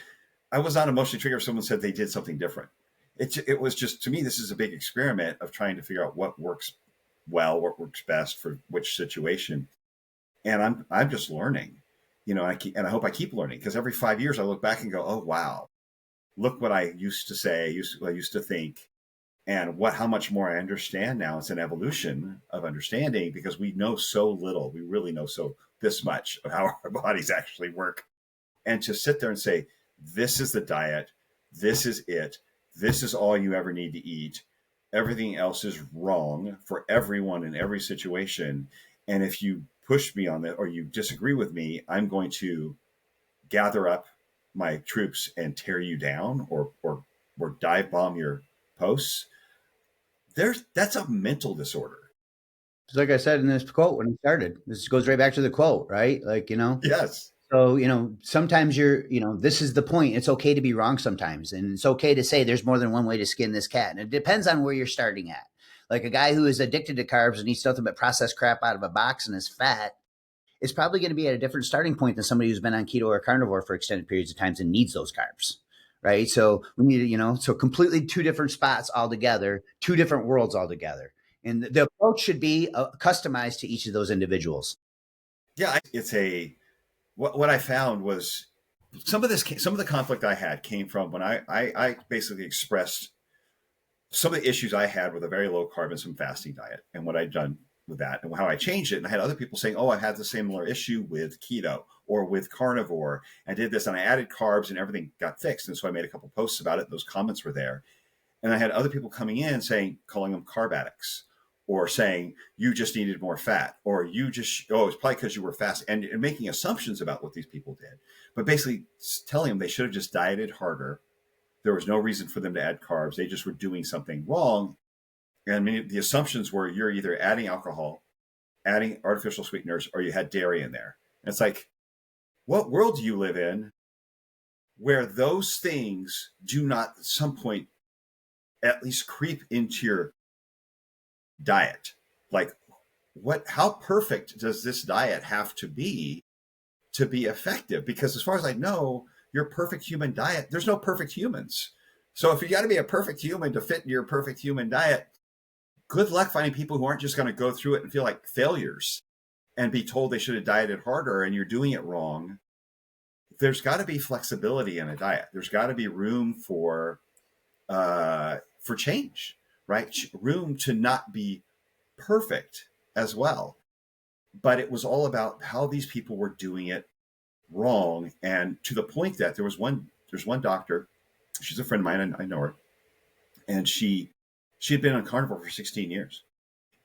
I was not emotionally triggered if someone said they did something different. It was just, to me, this is a big experiment of trying to figure out what works well, what works best for which situation. And I'm just learning, and I hope I keep learning, because every 5 years I look back and go, oh wow, look what I used to say, what I used to think, and how much more I understand now. It's an evolution of understanding because we know so little. We really know this much of how our bodies actually work. And to sit there and say, this is the diet, this is it, this is all you ever need to eat, everything else is wrong for everyone in every situation. And if you push me on that or you disagree with me, I'm going to gather up my troops and tear you down or dive bomb your posts. That's a mental disorder. Just like I said in this quote when I started, this goes right back to the quote, right? Like, Yes. so, sometimes this is the point. It's okay to be wrong sometimes. And it's okay to say there's more than one way to skin this cat. And it depends on where you're starting at. Like a guy who is addicted to carbs and eats nothing but processed crap out of a box and is fat is probably going to be at a different starting point than somebody who's been on keto or carnivore for extended periods of times and needs those carbs. Right. So we need to, so completely two different spots altogether, two different worlds altogether. And the approach should be customized to each of those individuals. Yeah. What I found was some of the conflict I had came from when I basically expressed some of the issues I had with a very low carb and some fasting diet and what I'd done with that and how I changed it. And I had other people saying, oh, I had the similar issue with keto or with carnivore. I did this and I added carbs and everything got fixed. And so I made a couple posts about it. Those comments were there. And I had other people coming in calling them carb addicts or saying you just needed more fat or it's probably because you were fast and making assumptions about what these people did. But basically telling them they should have just dieted harder. There was no reason for them to add carbs. They just were doing something wrong. And I mean, the assumptions were you're either adding alcohol, adding artificial sweeteners, or you had dairy in there. And it's like, what world do you live in where those things do not at some point at least creep into your diet? Like, how perfect does this diet have to be effective? Because as far as I know, your perfect human diet, there's no perfect humans. So if you got to be a perfect human to fit in your perfect human diet, good luck finding people who aren't just going to go through it and feel like failures and be told they should have dieted harder and you're doing it wrong. There's got to be flexibility in a diet. There's got to be room for change, right? Room to not be perfect as well. But it was all about how these people were doing it wrong, and to the point that there's one doctor. She's a friend of mine. I know her, and she had been on carnivore for 16 years.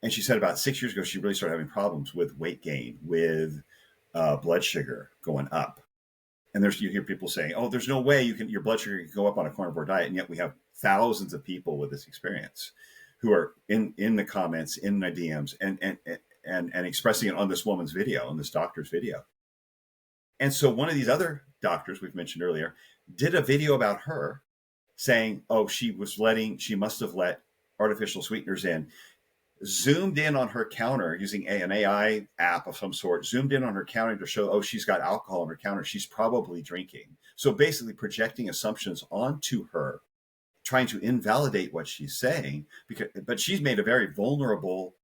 And she said about 6 years ago, she really started having problems with weight gain, with blood sugar going up. And you hear people saying, "Oh, there's no way your blood sugar can go up on a carnivore diet," and yet we have thousands of people with this experience who are in the comments, in my DMs, and and expressing it on this woman's video, on this doctor's video. And so one of these other doctors we've mentioned earlier did a video about her saying, oh, she must have let artificial sweeteners in, zoomed in on her counter using an AI app of some sort, zoomed in on her counter to show, oh, she's got alcohol on her counter. She's probably drinking. So basically projecting assumptions onto her, trying to invalidate what she's saying, but she's made a very vulnerable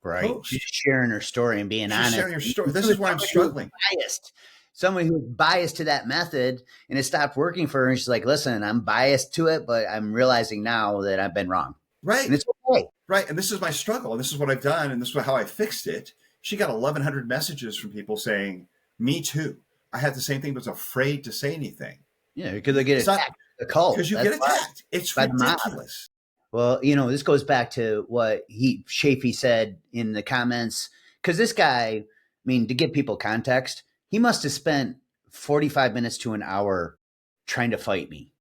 post. She's sharing her story and being honest. Sharing her story. This is where I'm struggling. Biased. Someone who was biased to that method, and it stopped working for her. And she's like, listen, I'm biased to it, but I'm realizing now that I've been wrong. Right. And it's okay. Right. And this is my struggle. And this is what I've done. And this is how I fixed it. She got 1,100 messages from people saying, me too. I had the same thing, but was afraid to say anything. Yeah, because they get attacked. The cult. Because you get attacked. It's ridiculous. Well, this goes back to what Chafee said in the comments. Because this guy, to give people context, he must have spent 45 minutes to an hour trying to fight me.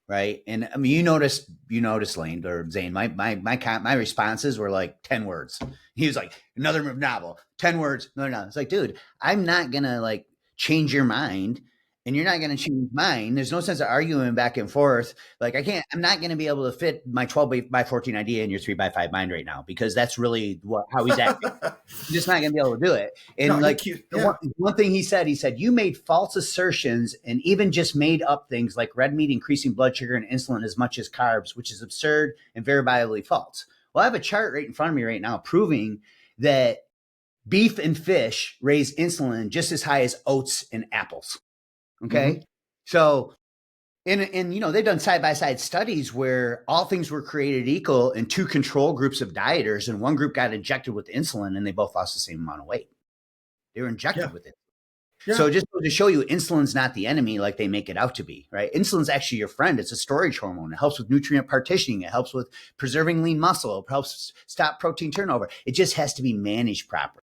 Right. And you noticed, Lane or Zane, my responses were like 10 words. He was like, another novel, 10 words. No. It's like, dude, I'm not going to change your mind. And you're not going to change mine. There's no sense of arguing back and forth. I'm not going to be able to fit my 12 by 14 idea in your 3 by 5 mind right now, because that's really how he's acting. He's just not going to be able to do it. And one thing he said, you made false assertions and even just made up things like red meat increasing blood sugar and insulin as much as carbs, which is absurd and verifiably false. Well, I have a chart right in front of me right now proving that beef and fish raise insulin just as high as oats and apples. Okay. Mm-hmm. So, and they've done side-by-side studies where all things were created equal in two control groups of dieters, and one group got injected with insulin and they both lost the same amount of weight. They were injected with it. Yeah. So just to show you, insulin's not the enemy like they make it out to be, right? Insulin's actually your friend. It's a storage hormone. It helps with nutrient partitioning. It helps with preserving lean muscle. It helps stop protein turnover. It just has to be managed properly.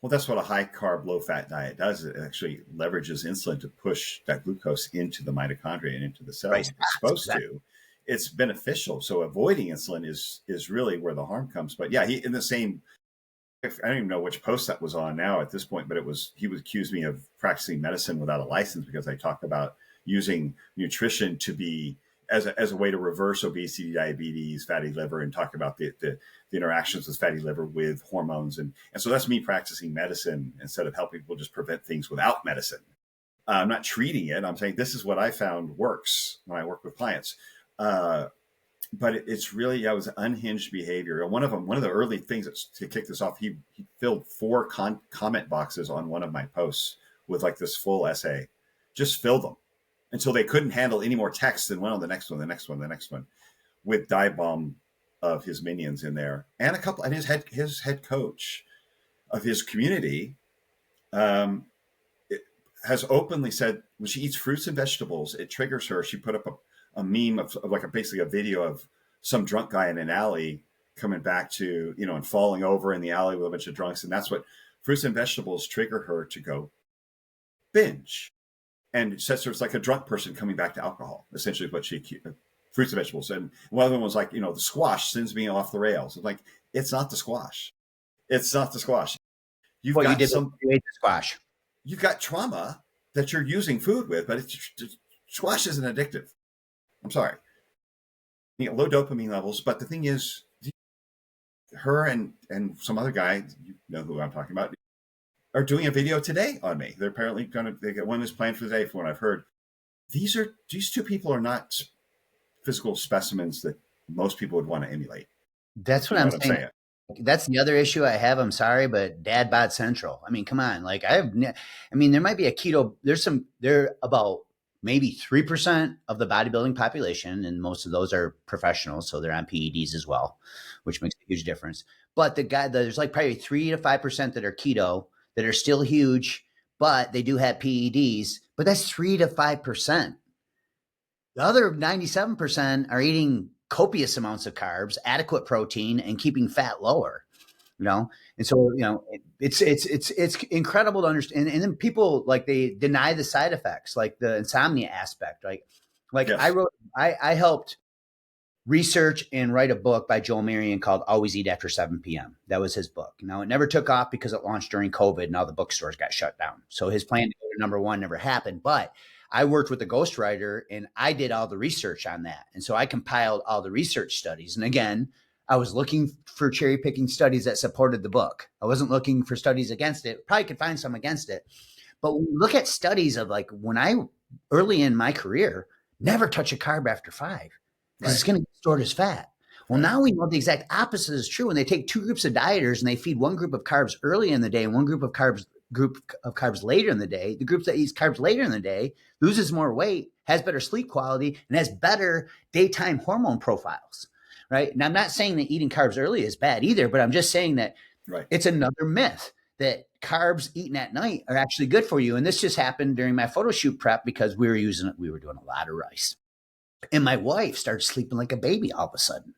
Well, that's what a high carb, low fat diet does. It actually leverages insulin to push that glucose into the mitochondria and into the cells. Right. It's supposed to. It's beneficial. So avoiding insulin is really where the harm comes. But yeah, I don't even know which post that was on now at this point, but he would accuse me of practicing medicine without a license because I talk about using nutrition to be as a way to reverse obesity, diabetes, fatty liver, and talk about the interactions with fatty liver with hormones. And so that's me practicing medicine instead of helping people just prevent things without medicine. I'm not treating it. I'm saying this is what I found works when I work with clients. But it's really, it was unhinged behavior. One of the early things to kick this off, he filled 4 comment boxes on one of my posts with this full essay, just filled them until they couldn't handle any more text and went on the next one, with dive bomb of his minions in there. And his head coach of his community has openly said when she eats fruits and vegetables, it triggers her. She put up a meme of basically a video of some drunk guy in an alley coming back to, and falling over in the alley with a bunch of drunks. And that's what fruits and vegetables trigger her to go binge. And it says it's like a drunk person coming back to alcohol, essentially what she fruits and vegetables. And one of them was like, the squash sends me off the rails. It's like, it's not the squash. It's not the squash. You ate the squash. You've got trauma that you're using food with, but squash isn't addictive. I'm sorry. Low dopamine levels. But the thing is, her and some other guy, you know who I'm talking about, are doing a video today on me. They're apparently they got one is planned for today from what I've heard. These 2 people are not physical specimens that most people would want to emulate. That's what I'm saying. That's the other issue I have. I'm sorry, but dad bod central. Come on. There might be a keto. They're about maybe 3% of the bodybuilding population. And most of those are professionals. So they're on PEDs as well, which makes a huge difference. But there's probably 3 to 5% that are keto that are still huge, but they do have PEDs, but that's 3 to 5%. The other 97% are eating copious amounts of carbs, adequate protein, and keeping fat lower, And so, it's incredible to understand. And then people they deny the side effects, like the insomnia aspect. Yes. I helped research and write a book by Joel Marion called Always Eat After 7 p.m. That was his book. Now, it never took off because it launched during COVID and all the bookstores got shut down. So his plan to go to number one never happened. But I worked with a ghostwriter and I did all the research on that. And so I compiled all the research studies. And again, I was looking for cherry picking studies that supported the book. I wasn't looking for studies against it. Probably could find some against it. But when you look at studies of like when I early in my career, never touch a carb after 5 because it's going to get stored as fat. Well, now we know the exact opposite is true. When they take two groups of dieters and they feed one group of carbs early in the day and one group of carbs later in the day, the group that eats carbs later in the day loses more weight, has better sleep quality, and has better daytime hormone profiles. Right. And I'm not saying that eating carbs early is bad either, but I'm just saying that it's another myth that carbs eaten at night are actually good for you. And this just happened during my photo shoot prep because we were doing a lot of rice. And my wife started sleeping like a baby all of a sudden.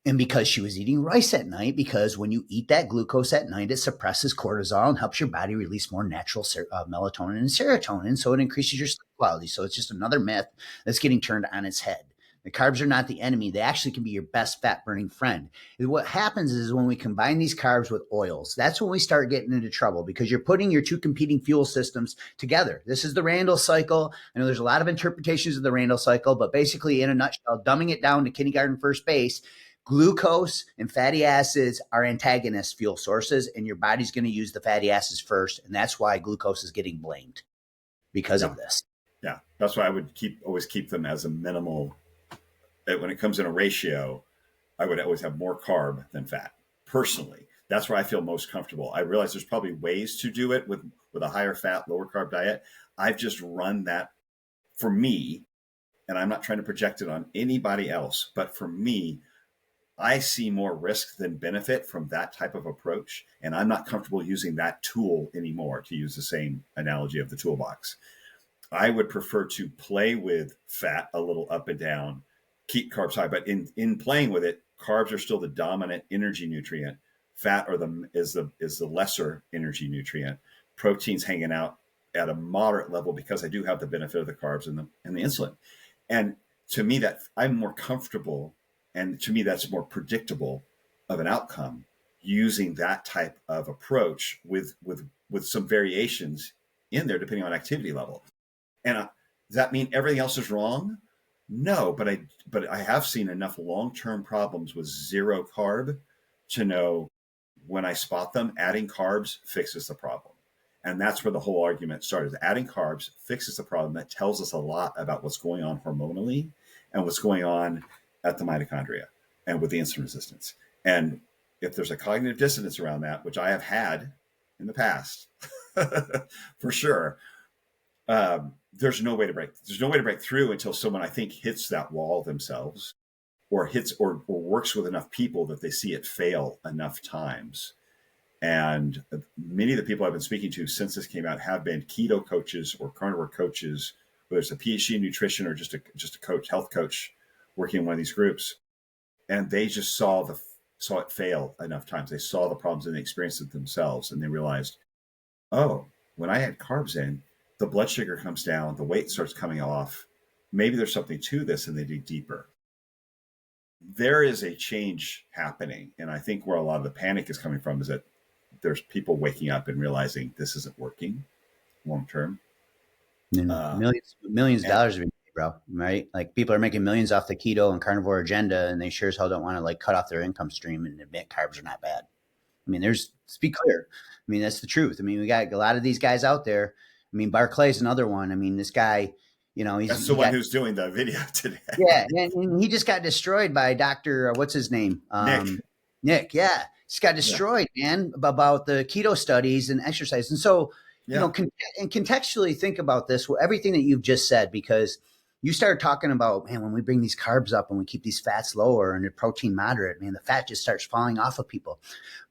And because she was eating rice at night, because when you eat that glucose at night, it suppresses cortisol and helps your body release more natural melatonin and serotonin. So it increases your sleep quality. So it's just another myth that's getting turned on its head. The carbs are not the enemy. They actually can be your best fat burning friend. And what happens is when we combine these carbs with oils, that's when we start getting into trouble because you're putting your two competing fuel systems together. This is the Randall cycle. I know there's a lot of interpretations of the Randall cycle, but basically in a nutshell, dumbing it down to kindergarten first base, glucose and fatty acids are antagonist fuel sources, and your body's going to use the fatty acids first. And that's why glucose is getting blamed because of this. Yeah. That's why I would always keep them as a minimal. When it comes in a ratio, I would always have more carb than fat. Personally, that's where I feel most comfortable. I realize there's probably ways to do it with a higher fat, lower carb diet. I've just run that for me, and I'm not trying to project it on anybody else, but for me, I see more risk than benefit from that type of approach, and I'm not comfortable using that tool anymore, to use the same analogy of the toolbox. I would prefer to play with fat a little up and down, keep carbs high, but in playing with it, carbs are still the dominant energy nutrient. Fat is the lesser energy nutrient. Protein's hanging out at a moderate level because I do have the benefit of the carbs and the insulin. And to me, that I'm more comfortable, and to me that's more predictable of an outcome using that type of approach with some variations in there depending on activity level. And does that mean everything else is wrong? No, but I have seen enough long-term problems with zero carb to know when I spot them, adding carbs fixes the problem. And that's where the whole argument started. Adding carbs fixes the problem. That tells us a lot about what's going on hormonally and what's going on at the mitochondria and with the insulin resistance. And if there's a cognitive dissonance around that, which I have had in the past, for sure, there's no way to break through until someone, I think, hits that wall themselves or works with enough people that they see it fail enough times. And many of the people I've been speaking to since this came out have been keto coaches or carnivore coaches, whether it's a PhD in nutrition or just a coach, health coach working in one of these groups. And they just saw it fail enough times. They saw the problems and they experienced it themselves. And they realized, oh, when I add carbs in, the blood sugar comes down, the weight starts coming off. Maybe there's something to this, and they dig deeper. There is a change happening. And I think where a lot of the panic is coming from is that there's people waking up and realizing this isn't working long term. Millions of dollars are being made, bro. Right? Like people are making millions off the keto and carnivore agenda, and they sure as hell don't want to like cut off their income stream and admit carbs are not bad. I mean, let's be clear. I mean, that's the truth. I mean, we got a lot of these guys out there. I mean, Barclay's another one. I mean, this guy, that's the one who's doing the video today. Yeah, and he just got destroyed by Dr. What's his name? Nick. Yeah, just got destroyed, man, about the keto studies and exercise. And so, and contextually think about this, everything that you've just said, because you started talking about, man, when we bring these carbs up and we keep these fats lower and the protein moderate, man, the fat just starts falling off of people.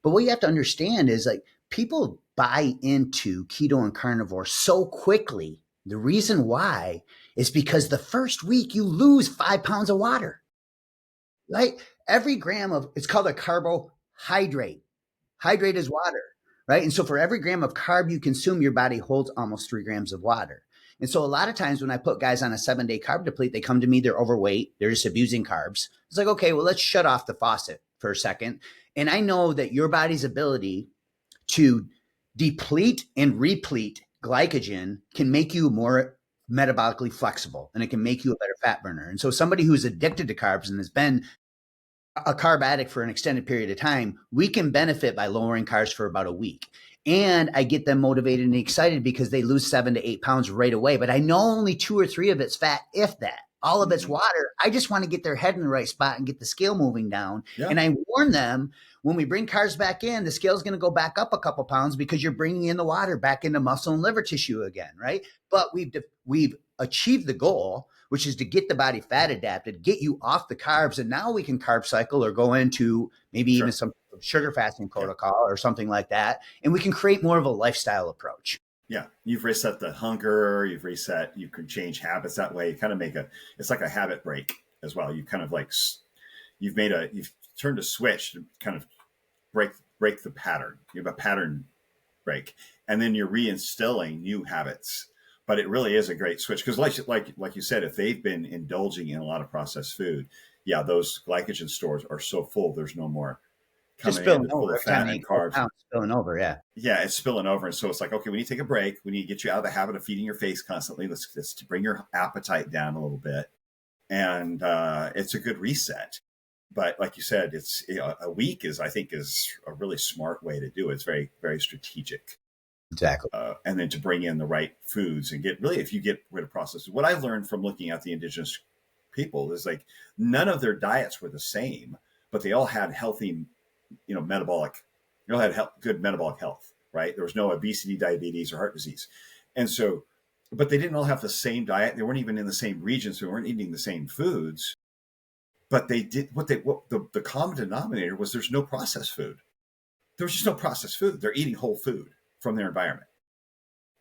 But what you have to understand is like people buy into keto and carnivore so quickly. The reason why is because the first week you lose 5 pounds of water, right? Every gram of, it's called a carbohydrate. Hydrate is water, right? And so for every gram of carb you consume, your body holds almost 3 grams of water. And so a lot of times when I put guys on a 7-day carb deplete, they come to me, they're overweight, they're just abusing carbs. It's like, okay, well, let's shut off the faucet for a second. And I know that your body's ability to deplete and replete glycogen can make you more metabolically flexible, and it can make you a better fat burner. And so somebody who's addicted to carbs and has been a carb addict for an extended period of time, we can benefit by lowering carbs for about a week. And I get them motivated and excited because they lose 7 to 8 pounds right away. But I know only 2 or 3 of it's fat, if that. All of it's water. I just want to get their head in the right spot and get the scale moving down. Yeah. And I warn them, when we bring carbs back in, the scale's going to go back up a couple pounds because you're bringing in the water back into muscle and liver tissue again, right? But we've achieved the goal, which is to get the body fat adapted, get you off the carbs, and now we can carb cycle or go into maybe even some sugar fasting protocol or something like that, and we can create more of a lifestyle approach. Yeah, you've reset the hunger, you can change habits that way. You kind of it's like a habit break as well. You kind of like, you've turned a switch to kind of break the pattern. You have a pattern break, and then you're reinstilling new habits. But it really is a great switch because, like you said, if they've been indulging in a lot of processed food, yeah, those glycogen stores are so full. There's no more just coming spilling over, fat and carbs. Spilling over, yeah. Yeah, it's spilling over, and so it's like, okay, we need to take a break. We need to get you out of the habit of feeding your face constantly. Let's bring your appetite down a little bit, and it's a good reset. But like you said, it's a week I think is a really smart way to do it. It's very, very strategic. Exactly. And then to bring in the right foods and if you get rid of processed, what I've learned from looking at the indigenous people is like none of their diets were the same, but they all had healthy, metabolic, they all had good metabolic health, right? There was no obesity, diabetes, or heart disease. And so, but they didn't all have the same diet. They weren't even in the same regions. So they weren't eating the same foods, but they did the common denominator was there's no processed food. There was just no processed food. They're eating whole food from their environment.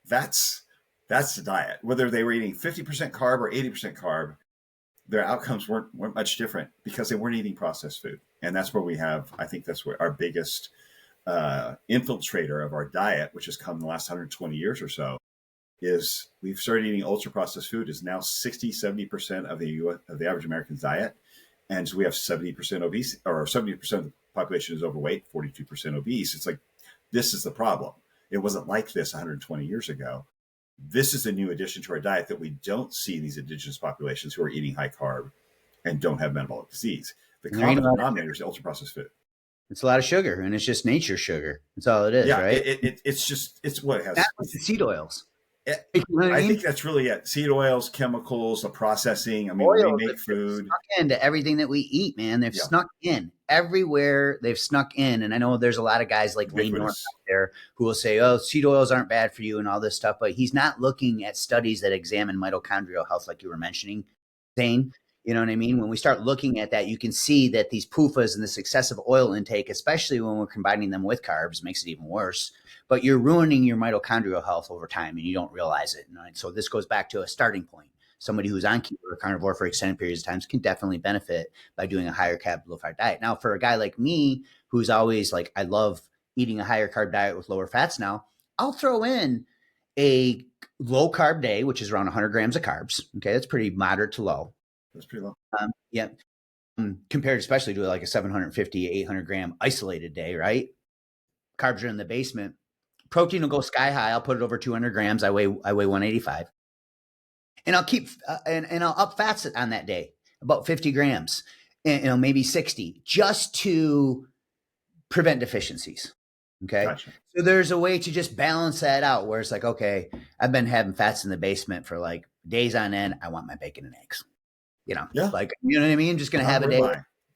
That's the diet. Whether they were eating 50% carb or 80% carb, their outcomes weren't much different because they weren't eating processed food. And that's where I think that's where our biggest infiltrator of our diet, which has come in the last 120 years or so, is we've started eating ultra processed food is now 60-70% of the average American's diet. And so we have 70% obese, or 70% of the population is overweight, 42% obese. It's like, this is the problem. It wasn't like this 120 years ago. This is a new addition to our diet that we don't see in these indigenous populations who are eating high carb and don't have metabolic disease. The common denominator is ultra processed food. It's a lot of sugar, and it's just nature sugar. That's all it is, right? It's what it has. That was the seed oils. I think that's really it. Seed oils, chemicals, the processing. I mean, we make food. Snuck into everything that we eat, man. They've snuck in everywhere. They've snuck in. And I know there's a lot of guys like Lane North out there who will say, oh, seed oils aren't bad for you and all this stuff. But he's not looking at studies that examine mitochondrial health like you were mentioning, Zane. You know what I mean? When we start looking at that, you can see that these PUFAs and this excessive oil intake, especially when we're combining them with carbs, makes it even worse. But you're ruining your mitochondrial health over time, and you don't realize it. Right? So this goes back to a starting point. Somebody who's on keto or carnivore for extended periods of time can definitely benefit by doing a higher carb, low fat diet. Now, for a guy like me, who's always like, I love eating a higher carb diet with lower fats now, I'll throw in a low carb day, which is around 100 grams of carbs. Okay, that's pretty moderate to low. That's pretty low. Yeah. Compared especially to like a 750, 800 gram isolated day, right? Carbs are in the basement. Protein will go sky high. I'll put it over 200 grams. I weigh 185. And I'll keep, and I'll up fats on that day, about 50 grams, and maybe 60, just to prevent deficiencies. Okay. Gotcha. So there's a way to just balance that out where it's like, okay, I've been having fats in the basement for like days on end. I want my bacon and eggs. Like, you know what I mean? I'm just going to have a day.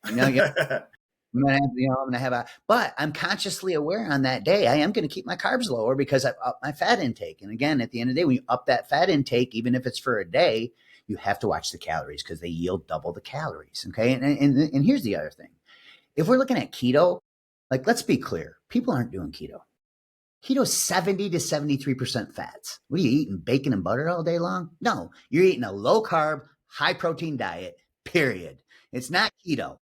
I'm going to have but I'm consciously aware on that day, I am going to keep my carbs lower because I've upped my fat intake. And again, at the end of the day, when you up that fat intake, even if it's for a day, you have to watch the calories because they yield double the calories. Okay. And here's the other thing. If we're looking at keto, like, let's be clear, people aren't doing keto. Keto's 70 to 73% fats. What are you eating? Bacon and butter all day long? No, you're eating a low carb, high protein diet, period. It's not keto.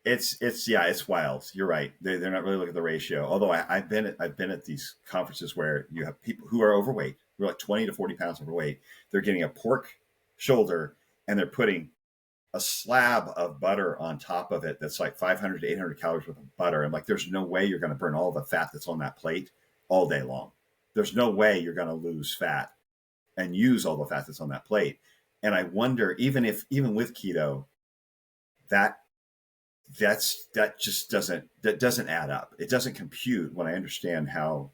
It's wild. You're right. They're not really looking at the ratio. Although I've been at these conferences where you have people who are overweight, who are like 20 to 40 pounds overweight. They're getting a pork shoulder and they're putting a slab of butter on top of it that's like 500 to 800 calories worth of butter. I'm like, there's no way you're going to burn all the fat that's on that plate all day long. There's no way you're going to lose fat and use all the fat that's on that plate. And I wonder, even with keto, that just doesn't add up. It doesn't compute when I understand how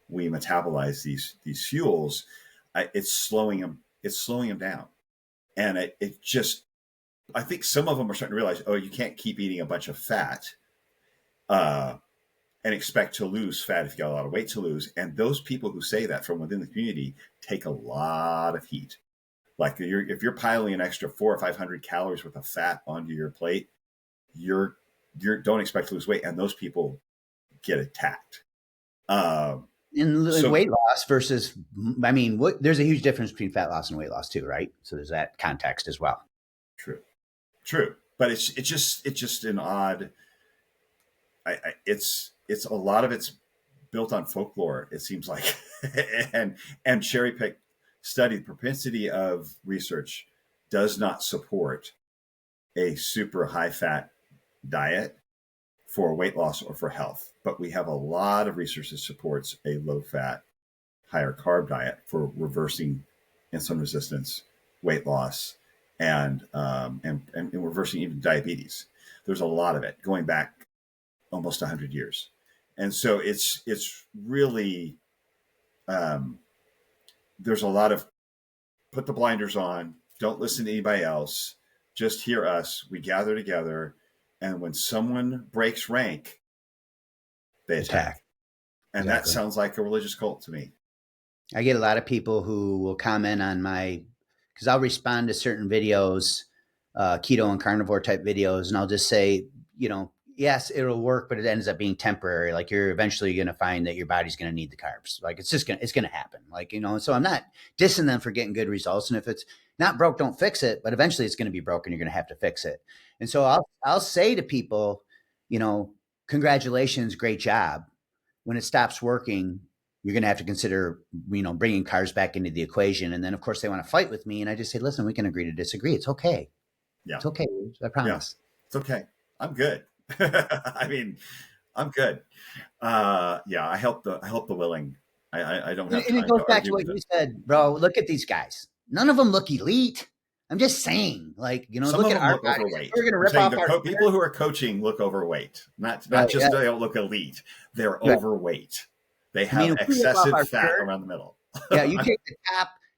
we metabolize these fuels. It's slowing them down, and it just, I think some of them are starting to realize, oh, you can't keep eating a bunch of fat and expect to lose fat if you got a lot of weight to lose. And those people who say that from within the community take a lot of heat. Like if you're piling an extra 400 or 500 calories worth of fat onto your plate, you don't expect to lose weight, and those people get attacked. In weight loss versus, I mean, there's a huge difference between fat loss and weight loss too, right? So there's that context as well. True, but it's just an odd. It's a lot of it's built on folklore, it seems like, and cherry pick study. The propensity of research does not support a super high fat diet for weight loss or for health, but we have a lot of research that supports a low fat, higher carb diet for reversing insulin resistance, weight loss, and reversing even diabetes. There's a lot of it going back almost 100 years. And so it's really, there's a lot of put the blinders on, don't listen to anybody else, just hear us, we gather together, and when someone breaks rank, they attack. And exactly. That sounds like a religious cult to me. I get a lot of people who will comment on because I'll respond to certain videos, keto and carnivore type videos, and I'll just say, yes, it'll work, but it ends up being temporary. Like you're eventually going to find that your body's going to need the carbs. Like it's going to happen. Like, so I'm not dissing them for getting good results. And if it's not broke, don't fix it, but eventually it's going to be broken. You're going to have to fix it. And so I'll say to people, congratulations, great job. When it stops working, you're going to have to consider, bringing carbs back into the equation. And then of course they want to fight with me. And I just say, listen, we can agree to disagree. It's okay. Yeah. It's okay. I promise. Yeah. It's okay. I'm good. I mean, I'm good. I help the willing. I don't have time. And it goes back to what you said, bro. Look at these guys. None of them look elite. I'm just saying, some look at our look overweight. We're going to rip off our people who are coaching look overweight. Not just they don't look elite. They're overweight. They have excessive fat around the middle. Yeah, you take the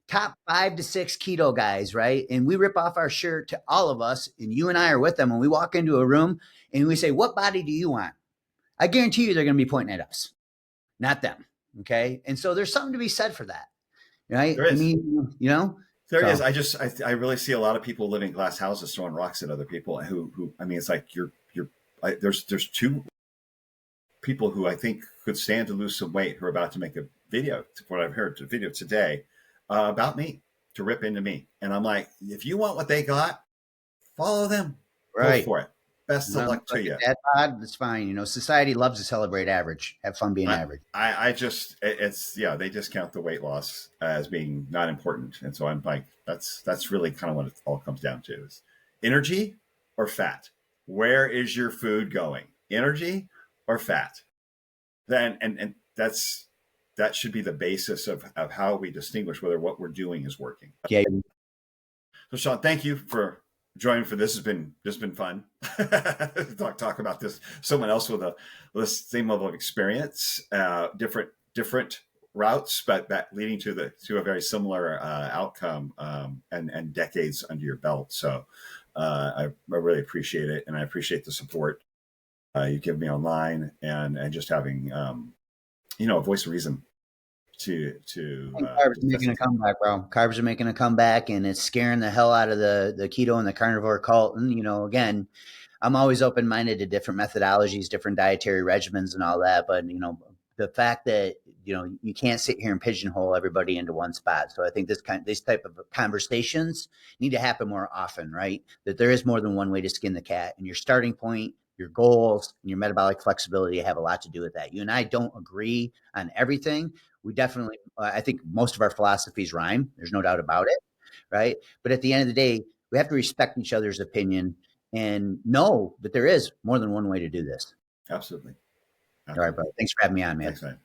top 5 to 6 keto guys, right? And we rip off our shirt to all of us, and you and I are with them, and we walk into a room and we say, what body do you want? I guarantee you they're going to be pointing at us, not them. Okay. And so there's something to be said for that. Right. There is. I mean, there is. I really see a lot of people living in glass houses throwing rocks at other people who I mean, it's like there's 2 people who I think could stand to lose some weight who are about to make a video, what I've heard, a video today about me, to rip into me. And I'm like, if you want what they got, follow them. Right. Go for it. Best of luck to you. That's fine. Society loves to celebrate average. Have fun being average. They discount the weight loss as being not important. And so I'm like, that's really kind of what it all comes down to is energy or fat. Where is your food going? Energy or fat? Then, and that should be the basis of how we distinguish whether what we're doing is working. Yeah. So Sean, thank you for joining for this. Has been fun. talk about this. Someone else with the same level of experience, different routes, but that leading to a very similar outcome, and decades under your belt. So I really appreciate it, and I appreciate the support you give me online, and just having a voice of reason to carbs are making a comeback, bro. Carbs are making a comeback, and it's scaring the hell out of the keto and the carnivore cult. And again, I'm always open-minded to different methodologies, different dietary regimens and all that, but the fact that you can't sit here and pigeonhole everybody into one spot. So I think this type of conversations need to happen more often, right? That there is more than one way to skin the cat, and your starting point, your goals, and your metabolic flexibility have a lot to do with that. You and I don't agree on everything. We definitely, I think most of our philosophies rhyme. There's no doubt about it, right? But at the end of the day, we have to respect each other's opinion and know that there is more than one way to do this. Absolutely. All right, Absolutely. brother. Thanks for having me on, man. Thanks, man.